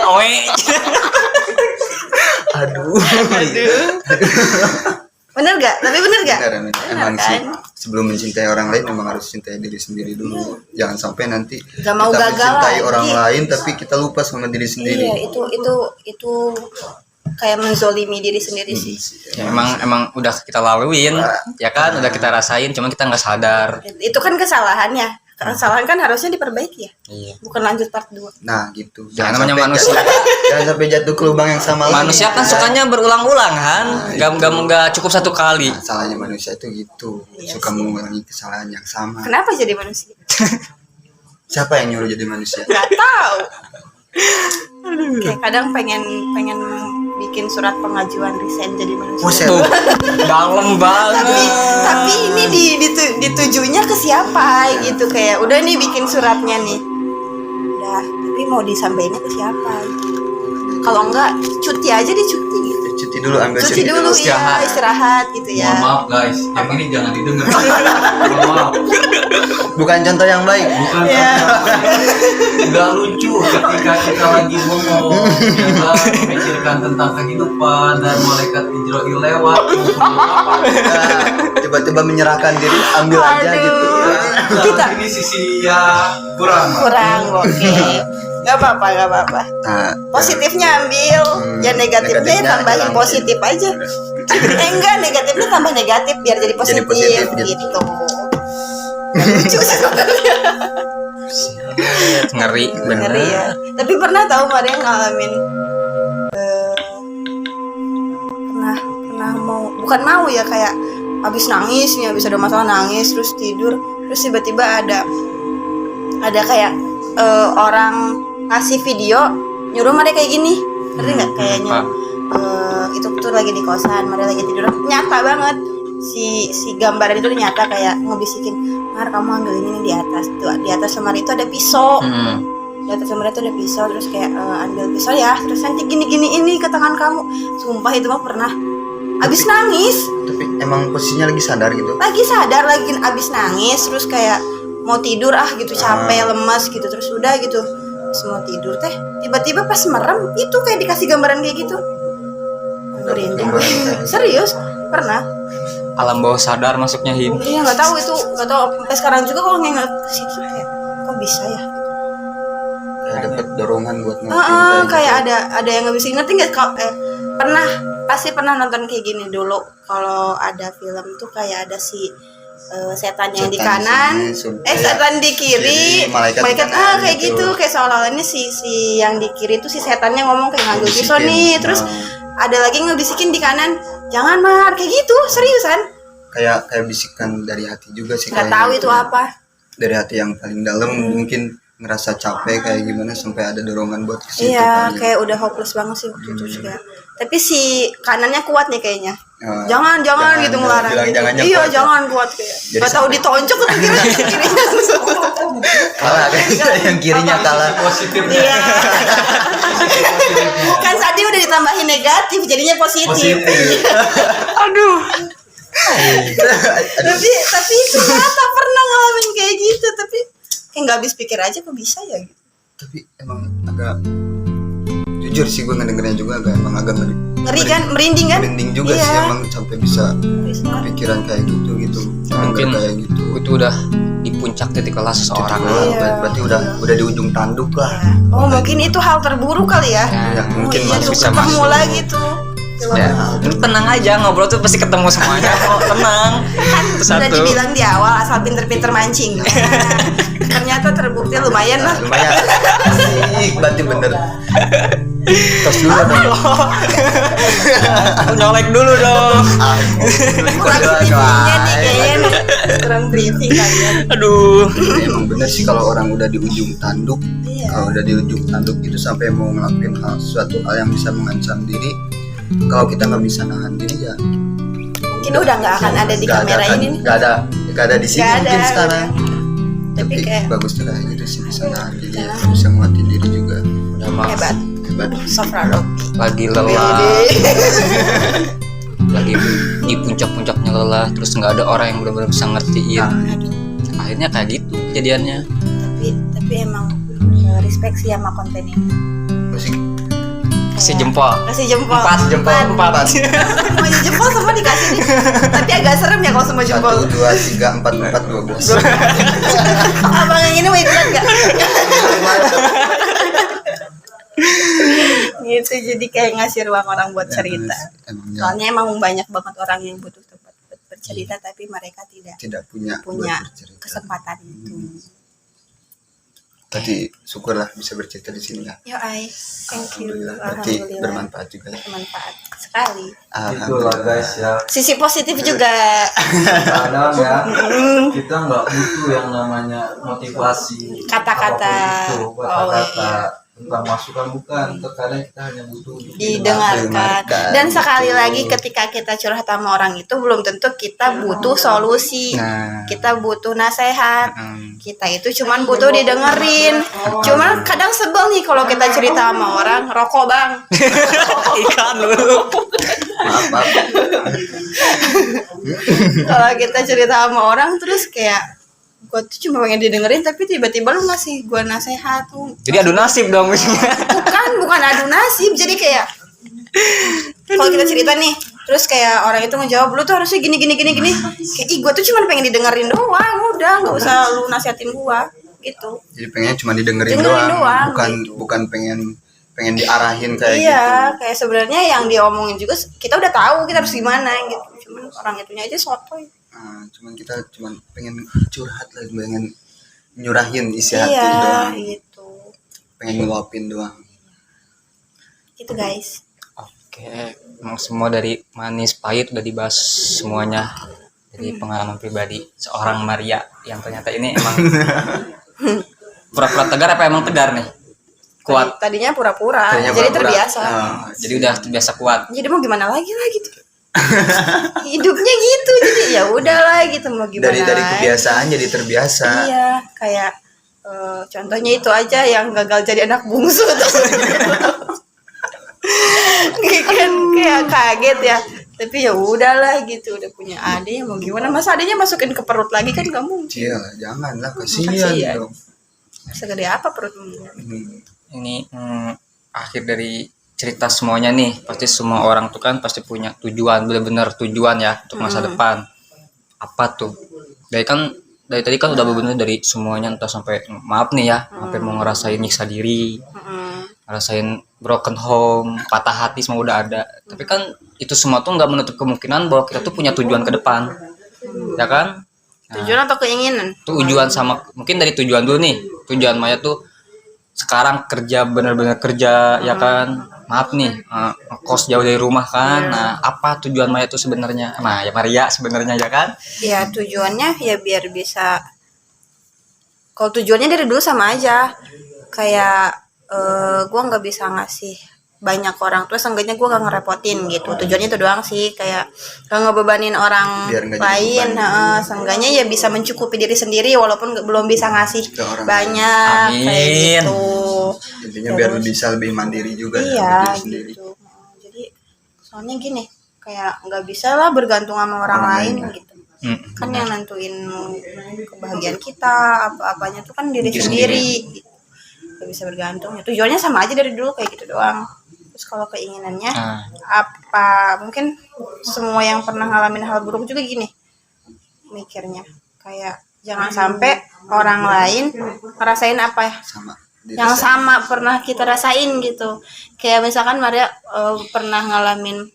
Oe. Aduh. Bener gak? Tapi bener gak? Benar, Amin. Emang kan? sih sebelum mencintai orang lain memang harus cintai diri sendiri dulu. Jangan sampai nanti Gak mau kita gagal mencintai lagi. orang lain tapi kita lupa sama diri sendiri. Iya, itu kayak menzolimi diri sendiri sih. Ya, emang udah kita laluin, ya kan? Udah kita rasain, cuma kita nggak sadar. Itu kan kesalahannya. Kesalahan kan harusnya diperbaiki ya. Iya. Bukan lanjut part 2. Nah, gitu. Ya, namanya manusia. Jangan sampai jatuh ke lubang yang sama lagi. Manusia kan sukanya berulang-ulang kan, nggak cukup satu kali. Nah, salahnya manusia itu gitu. Iya Suka sih. mengulangi kesalahan yang sama. Kenapa jadi manusia? Siapa yang nyuruh jadi manusia? Nggak tahu. Kayak kadang pengen bikin surat pengajuan resign jadi manusia. Buset. Tuh, dalam banget. Tapi ini ditujunya ke siapa gitu, kayak udah nih bikin suratnya nih. Udah, tapi mau disampaikannya ke siapa? Kalau enggak cuti aja dicuti gitu. Cuti dulu, ambil Cuti dulu ya, istirahat gitu ya. Mohon maaf guys, yang ini jangan didengar. Mohon maaf, Bukan contoh yang baik. bukan Iya. nggak lucu ketika kita lagi ngomong, kita memikirkan tentang kehidupan dan malaikat Israel lewat. Nah, tiba-tiba menyerahkan diri, ambil aja Aduh. gitu. Kita Ini sisi ya kurang. oke. Gak apa-apa. Nah, Positifnya ambil, ya negatifnya negatifnya tambahin hilangin. positif aja. Enggak, negatifnya tambah negatif biar jadi positif, positif, gitu. gitu. Gak lucu sih sebenarnya. Ngeri bener. Ngeri ya. Tapi pernah tahu Maria ngalamin pernah mau ya kayak habis nangis nih, habis ada masalah nangis terus tidur, terus tiba-tiba ada kayak orang ngasih video nyuruh Maria kayak gini, ngerti nggak? Kayaknya itu tuh lagi di kosan, Maria lagi tidur, nyata banget si gambaran itu nyata kayak ngebisikin, Mar kamu ambil ini nih di atas tuh, di atas lemari itu ada pisau, di atas lemari itu ada pisau, terus kayak ambil pisau ya, terus nanti gini ini ke tangan kamu. Sumpah itu mah pernah abis nangis, Tapi emang posisinya lagi sadar gitu. lagi sadar lagi abis nangis, terus kayak mau tidur gitu, capek lemas gitu, terus udah gitu semua tidur teh, tiba-tiba pas merem itu kayak dikasih gambaran kayak gitu. Merinding. Serius pernah. Alam bawah sadar masuknya Him. Iya nggak tahu itu, nggak tahu sampai sekarang juga kalau nggak ke situ kayak kok bisa ya. Kayak dapat dorongan buat ngelakuin Kayak gitu. ada yang nggak bisa ngerti nggak? Pernah pasti pernah nonton kayak gini dulu. Kalau ada film tuh kayak ada si setan yang di Setan kanan, di sini, setan di kiri, malaikat di kanan kayak gitu, kayak seolah-olah ini si yang di kiri itu si setannya ngomong kayak ngambil pisau nih, terus ada lagi ngebisikin di kanan, jangan Mar, kayak gitu, seriusan. Kayak bisikan dari hati juga sih. Nggak kayak tahu gitu. itu apa. Dari hati yang paling dalam mungkin ngerasa capek kayak gimana sampai ada dorongan buat ke situ Iya, kali. kayak udah hopeless banget sih waktu itu juga. Tapi si kanannya kuat nih kayaknya. Oh, Jangan gitu ngelarang. bilang Gitu. jangannya Iya, kuat ya. jangan kuat kayak. Jadi Gak tahu sampai- ditonjok atau gimana kirinya. Kalah kan yang kirinya kalah. Positifnya. Iya. Kan tadi udah ditambahin negatif, jadinya positif. Aduh. tapi itu nyata pernah ngalamin kayak gitu, tapi kayak nggak habis pikir aja kok bisa ya gitu. Tapi emang agak jujur sih gue ngedengernya juga agak Ngeri kan, merinding kan? merinding juga Iya. sih emang sampai bisa Bisa. kepikiran kayak gitu Mungkin kayak gitu. itu udah di puncak titik lelah seseorang. Iya. Berarti udah di ujung tanduk lah. Oh mungkin itu hal terburuk kali ya. Ya, mungkin iya masuk tuh bisa ketemu masuk. lagi tuh. Ya, tenang aja, ngobrol tuh pasti ketemu semuanya kok, tenang. Kan Satu. udah dibilang di awal asal pinter-pinter mancing. Ternyata terbukti lumayan lah. Lumayan. Asik, berarti bener. Tos dulu dong. Nyolek dulu dong. Kurang briefingnya nih kayaknya nih. Kurang briefing kalian. Aduh. Emang bener sih kalau orang udah di ujung tanduk, Iya. kalau udah di ujung tanduk itu sampai mau ngelakuin suatu hal yang bisa mengancam diri, kalau kita nggak bisa nahan diri ya Mungkin udah nggak akan ada di kamera ini nih. nggak ada di sini Nggak mungkin ada, sekarang. Tapi kayak bagus tuh kayak gitu sih, bisa nahan diri, bisa nguatin diri juga. Udah mah hebat. Hebat. Sofra Robi. lagi lelah, lagi di puncak-puncaknya lelah, terus nggak ada orang yang benar-benar bisa ngertiin. Akhirnya kayak gitu kejadiannya. Tapi emang respect sih sama konten ini. Musik Kasih jempol. Kasih jempol. Empat. Semuanya jempol semua dikasih nih. Tapi agak serem ya kalau semua jempol. 1, 2, 3, 4, 12. Abang yang ini mau ikutan nggak? Gitu, jadi kayak ngasih ruang orang buat cerita. Emang ya, Soalnya emang banyak banget orang yang butuh tempat buat bercerita, tapi mereka tidak punya punya buat bercerita. kesempatan itu. Tadi syukurlah bisa bercerita di sini ya. Yo ay, thank you. Alhamdulillah. Berarti Alhamdulillah. bermanfaat juga ya. Bermanfaat sekali. Itulah guys ya. Sisi positif juga. Kadang ya kita nggak butuh yang namanya motivasi, Kata-kata. apapun itu, Oh, kata-kata iya. tentang masukan, bukan. Terkadang kita hanya butuh untuk Didengarkan. Dengarkan. Dan sekali lagi ketika kita curhat sama orang itu belum tentu kita butuh solusi. Nah, Kita butuh nasihat. Kita itu cuman butuh didengerin. Cuman kadang sebel nih kalau kita cerita sama orang, rokok bang. Ikan lu. maaf. Kalau kita cerita sama orang terus kayak gue tuh cuma pengen didengerin, tapi tiba-tiba lu ngasih gue nasihat tuh. Jadi adu nasib dong maksudnya. Bukan adu nasib. Jadi kayak kalau kita cerita nih, terus kayak orang itu ngejawab, lu tuh harusnya gini. Kayak gue tuh cuma pengen didengerin doang, udah nggak usah lu nasihatin gue gitu. Jadi pengennya cuma didengerin Dengerin doang, doang, bukan pengen diarahin kayak gitu. Iya, kayak sebenarnya yang dia omongin juga kita udah tahu kita harus gimana gitu. Cuman orang itunya aja sotoy. Nah, kita pengen curhat lah, pengen nyurahin isi hati Iya, doang, gitu. pengen ngeluapin doang. Gitu guys. Oke, emang semua dari manis pahit udah dibahas semuanya dari pengalaman pribadi seorang Maria yang ternyata ini emang pura-pura tegar apa emang tegar nih? Kuat. Tadinya pura-pura, Tadinya jadi pura-pura. terbiasa. Nah, Jadi udah terbiasa kuat. Jadi mau gimana lagi lah gitu. hidupnya gitu, jadi ya udahlah gitu, mau gimana dari lagi. kebiasaan jadi terbiasa. Iya, kayak contohnya itu aja yang gagal jadi anak bungsu tuh. Kan kayak kaget ya, tapi ya udahlah gitu, udah punya adik mau gimana, masa adiknya masukin ke perut lagi kan gak mungkin. Iya, janganlah, kasihan Kasihan. dong. Segede apa perutmu? Ini akhir dari cerita semuanya nih, pasti semua orang tuh kan pasti punya tujuan, bener-bener tujuan ya untuk masa depan. Apa tuh? Dari tadi kan udah bener dari semuanya, entah sampai maaf nih ya, sampai mau ngerasain nyiksa diri, ngerasain broken home, patah hati semua udah ada. Tapi kan itu semua tuh nggak menutup kemungkinan bahwa kita tuh punya tujuan ke depan, ya kan? Tujuan atau keinginan? Tujuan sama mungkin dari tujuan dulu nih. Tujuan Maya tuh sekarang kerja, bener-bener kerja, ya kan? Maaf nih, kos jauh dari rumah kan. Nah, apa tujuan Maya tuh sebenarnya? Nah, ya Maria sebenarnya, ya kan? Ya tujuannya ya biar bisa, kalau tujuannya dari dulu sama aja, kayak gue nggak bisa ngasih banyak orang, terus seenggaknya gue gak ngerepotin gitu. Tujuannya itu doang sih, kayak gak ngebebanin orang Biar nggak jadi lain. beban. Seenggaknya ya bisa mencukupi diri sendiri walaupun belum bisa ngasih Ke orang banyak kayak Amin. gitu. Intinya biar Terus, bisa lebih mandiri juga ya, iya diri sendiri. gitu. Jadi soalnya gini, kayak nggak bisa lah bergantung sama orang lain gitu. Kan yang nentuin kebahagiaan kita, apa-apanya tuh kan diri Diri sendiri gitu. Gak bisa bergantung ya, tujuannya sama aja dari dulu kayak gitu doang. Terus kalau keinginannya apa, mungkin semua yang pernah ngalamin hal buruk juga gini mikirnya, kayak jangan sampai orang lain ngerasain apa ya Sama diri yang sendiri. sama pernah kita rasain gitu. Kayak misalkan Maria pernah ngalamin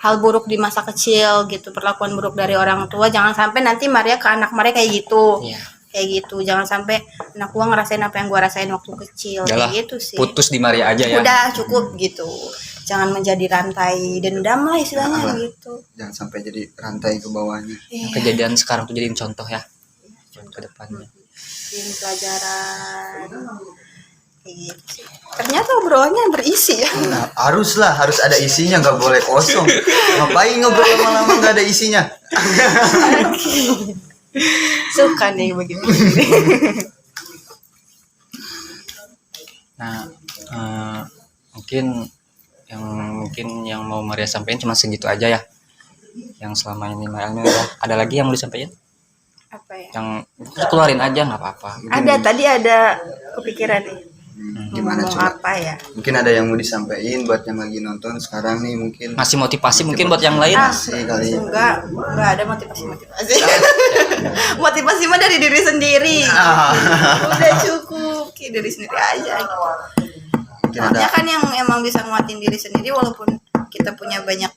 hal buruk di masa kecil gitu, perlakuan buruk dari orang tua, jangan sampai nanti Maria ke anak Maria kayak gitu. Iya. Kayak gitu, jangan sampai anak gua ngerasain apa yang gua rasain waktu kecil. Udahlah, Kayak gitu sih. putus di Maria aja ya. Udah cukup gitu, jangan menjadi rantai dendam lah istilahnya Nah, gitu. jangan sampai jadi rantai ke bawahnya. Yang kejadian sekarang tuh jadiin contoh ya ke depannya. Ini pelajaran kayak gitu sih. Ternyata obrolannya berisi ya. Nah, harus ada isinya, nggak boleh kosong. Ngapain ngobrol lama-lama nggak ada isinya? Suka nih begitu. Nah, mungkin yang mau Maria sampaikan cuma segitu aja ya. Yang selama ini Maria ada lagi yang mau disampaikan? Apa ya? Yang keluarin aja nggak apa-apa. Tadi ada kepikiran nih. Gimana Ngomong coba? apa ya? Mungkin ada yang mau disampaikan buat yang lagi nonton sekarang nih, mungkin Masih motivasi mungkin buat yang lain. Motivasi kali. Enggak ada motivasi. Motivasi mah dari diri sendiri. Udah cukup, kayak diri sendiri aja gitu. Mungkin ada Soalnya kan yang emang bisa nguatin diri sendiri walaupun kita punya banyak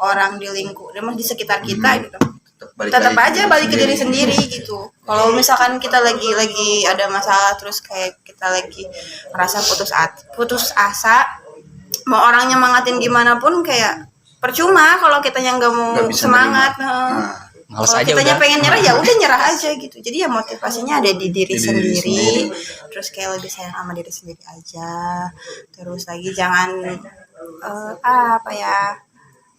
orang di di sekitar kita gitu. Tetap aja balik ke diri sendiri gitu. Kalau misalkan kita lagi ada masalah, terus kayak kita lagi ngerasa putus asa, mau orang nyemangatin gimana pun kayak percuma kalau kita yang nggak mau Nggak bisa semangat. nerima. Males Kalau aja kitanya udah. pengen nyerah ya udah nyerah aja gitu. Jadi ya motivasinya ada di diri Di diri sendiri. sendiri. Terus kayak lebih sayang sama diri sendiri aja. Terus lagi jangan apa ya,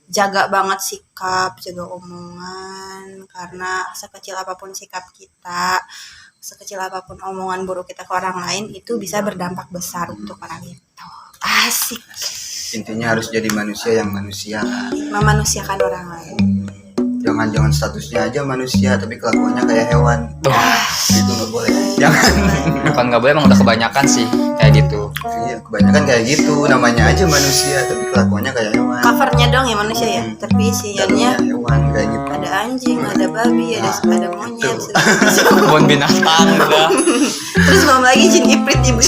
jaga banget sikap, jaga omongan, karena sekecil apapun sikap kita, sekecil apapun omongan buruk kita ke orang lain, itu bisa berdampak besar untuk orang itu. Asik. Intinya harus jadi manusia yang manusia. Memanusiakan orang lain. Jangan statusnya aja manusia tapi kelakuannya kayak hewan. Itu nggak boleh. Jangan. Bukan nggak boleh, emang udah kebanyakan sih kayak gitu. Iya, kebanyakan kayak gitu. Namanya aja manusia tapi kelakuannya kayak hewan. Covernya dong ya manusia ya, tapi isiannya Dalamnya hewan kayak gitu. ada anjing, ada babi, ada monyet, Kebun binatang udah. terus belum lagi jin iprit ibu.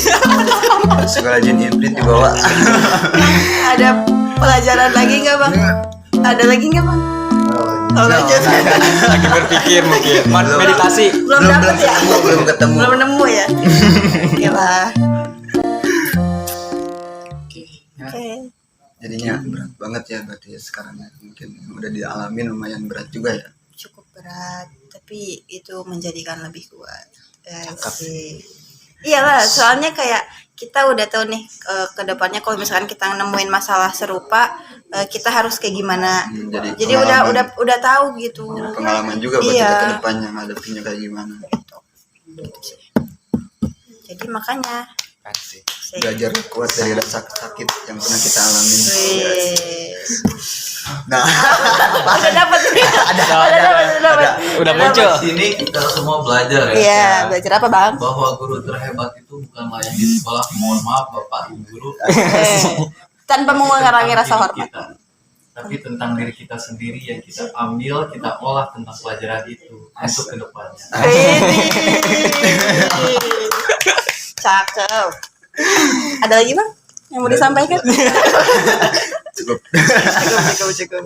Segala jin iblis dibawa. Ada pelajaran lagi nggak bang? Ada lagi nggak bang? Oh, lanjut. Lagi berpikir mungkin. Meditasi. Belum dapet ya? Belum ketemu. Belum nemu ya? Oke lah. Oke. Jadinya berat banget ya berarti ya sekarang ya. Mungkin yang udah dialamin lumayan berat juga ya. Cukup berat, tapi itu menjadikan lebih kuat. Cakep. Sih. Iyalah, soalnya kayak kita udah tahu nih ke depannya kalau misalkan kita nemuin masalah serupa, kita harus kayak gimana. Jadi udah tahu gitu. Jadi pengalaman juga buat Iya. kita ke depannya ngadepinnya kayak gimana. Gitu sih. Jadi makanya Asik. Belajar kuat dari rasa sakit yang pernah kita alami. wes. Nah, Udah dapat nih. Udah dapat. Udah muncul. Sini kita semua belajar ya. Iya, belajar apa, Bang? Bahwa guru terhebat itu bukanlah yang di sekolah. Mohon maaf Bapak Ibu guru. Tanpa mengurangi rasa Tentang hormat. diri kita. Tapi tentang diri kita sendiri yang kita ambil, kita olah tentang pelajaran itu untuk kedepannya. Cakep. Ada lagi, Bang? Yang mau disampaikan? cukup. Cukup.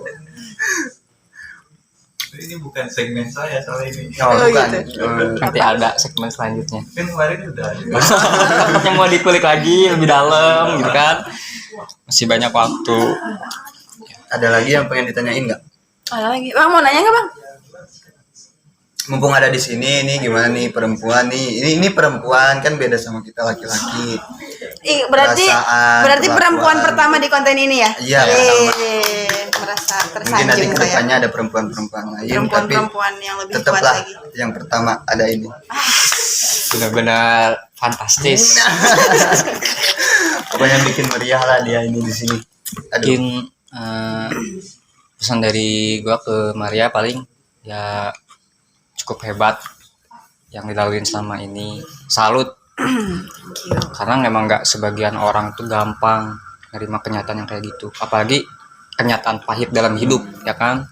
Ini bukan segmen saya soal ini. Oh, bukan. gitu. Nanti ada segmen selanjutnya. Kan kemarin udah ada. Yang mau dikulik lagi lebih dalam gitu kan. Masih banyak waktu. Ada lagi yang pengen ditanyain nggak? Ada lagi. Bang, mau nanya nggak, Bang? Mumpung ada di sini, ini gimana nih perempuan nih? Ini perempuan kan beda sama kita laki-laki. Berarti Perasaan, perempuan perlakuan. pertama di konten ini ya? Iya, Merasa Mungkin nanti tersanjung saya. kedepannya ada perempuan-perempuan lain, tapi Perempuan-perempuan yang lebih kuat tetaplah lagi. yang pertama ada ini. Benar-benar fantastis. Pokoknya bikin meriah lah dia ini di sini. Aduh, Mungkin pesan dari gua ke Maria paling ya cukup hebat yang dilaluin selama ini. Salut. Karena memang nggak sebagian orang tuh gampang nerima kenyataan yang kayak gitu, apalagi kenyataan pahit dalam hidup, ya kan.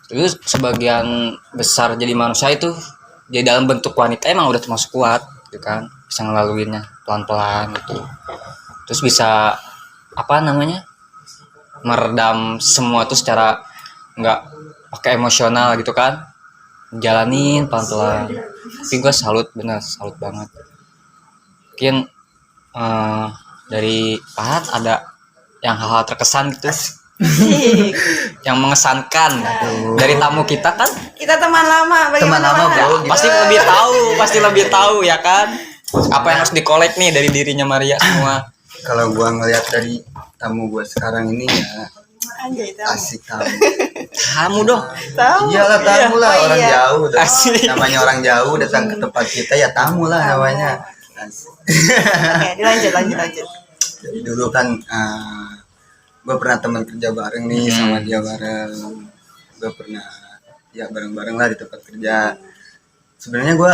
Terus sebagian besar jadi manusia itu jadi dalam bentuk wanita emang udah termasuk kuat, gitu kan, bisa ngelaluinnya pelan-pelan gitu. Terus bisa apa namanya, meredam semua tuh secara nggak pakai emosional gitu kan, jalanin pelan-pelan. Tapi gue salut, bener salut banget. Mungkin dari Pahat ada yang hal-hal terkesan gitu yang mengesankan dari tamu kita kan. Kita teman lama, teman bagaimana? lama bro, Pasti lebih tahu ya kan apa yang harus dikolek nih dari dirinya Maria semua. Kalau gua ngelihat dari tamu gua sekarang ini ya Anjay, tahu. asik tamu. Kamu dong. Tahu. Iyalah tamu lah, Oh, orang iya. jauh dah. Asik. Namanya orang jauh datang ke tempat kita ya tamu lah namanya. Asik. Oke, dilanjut. Jadi dulu kan gue pernah teman kerja bareng nih sama dia bareng. Gue pernah ya bareng-bareng lah di tempat kerja. Sebenarnya gue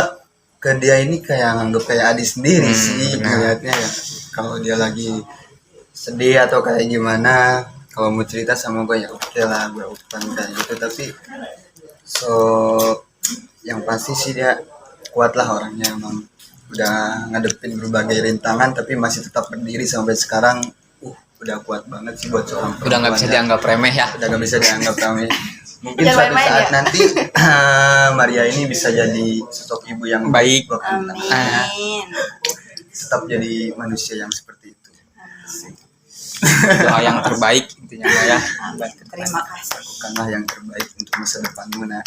ke dia ini kayak nganggep kayak adik sendiri sih ngeliatnya ya. Kalau dia lagi sedih atau kayak gimana, kalau mau cerita sama gue ya oke lah, gue open kayak gitu. Tapi yang pasti sih dia kuat lah orangnya, emang udah ngadepin berbagai rintangan tapi masih tetap berdiri sampai sekarang. Udah kuat banget sih buat seorang perempuan. Udah nggak bisa ya. dianggap remeh ya. Udah nggak bisa dianggap remeh. Mungkin Jangan suatu main-main saat ya. nanti Maria ini bisa jadi sosok ibu yang Baik. buat anak. Amin. Tetap jadi manusia yang seperti itu. Doa yang terbaik intinya ya. Terima kasih. Bukanlah yang terbaik untuk masa depanmu nah.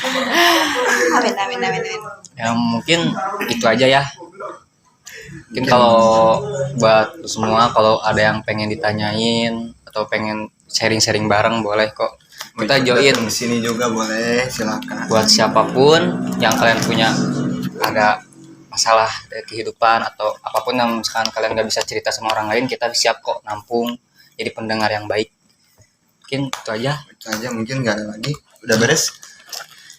Amin. Ya mungkin itu aja ya. Mungkin kalau buat lu semua kalau ada yang pengen ditanyain atau pengen sharing-sharing bareng boleh kok. Kita join di sini juga boleh, silakan. buat siapapun yang kalian punya ada masalah dari kehidupan atau apapun yang misalkan kalian nggak bisa cerita sama orang lain, kita siap kok nampung jadi pendengar yang baik. Mungkin itu aja. Itu aja, mungkin nggak ada lagi. Udah beres?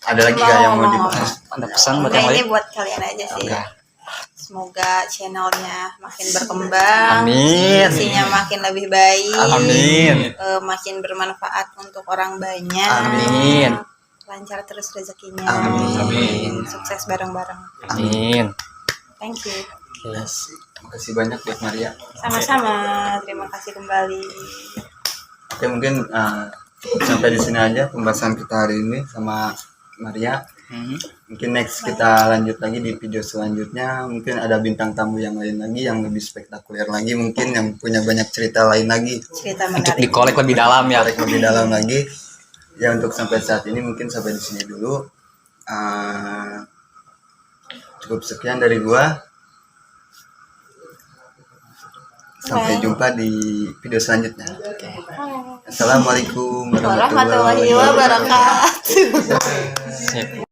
Ada lagi nggak yang mau dibahas? Ada pesan buat Enggak, yang ini lain? buat kalian aja sih. Oke. Semoga channelnya makin berkembang, Amin. isinya makin lebih baik, Amin. makin bermanfaat untuk orang banyak. Amin. Lancar terus rezekinya. Amin. Sukses bareng-bareng. Amin. Thank you. Terima kasih banyak buat Maria. Sama-sama. Terima kasih kembali. Oke, mungkin cukup sampai di sini aja pembahasan kita hari ini sama Maria. Mungkin next kita lanjut lagi di video selanjutnya. Mungkin ada bintang tamu yang lain lagi yang lebih spektakuler lagi, mungkin yang punya banyak cerita lain lagi, Cerita Untuk menarik. dikolek lebih dalam ya. tarik lebih dalam lagi. Ya untuk sampai saat ini mungkin sampai di sini dulu. Cukup sekian dari gua. Sampai jumpa di video selanjutnya. Assalamualaikum warahmatullahi Warahmatullahi wabarakatuh. Sip.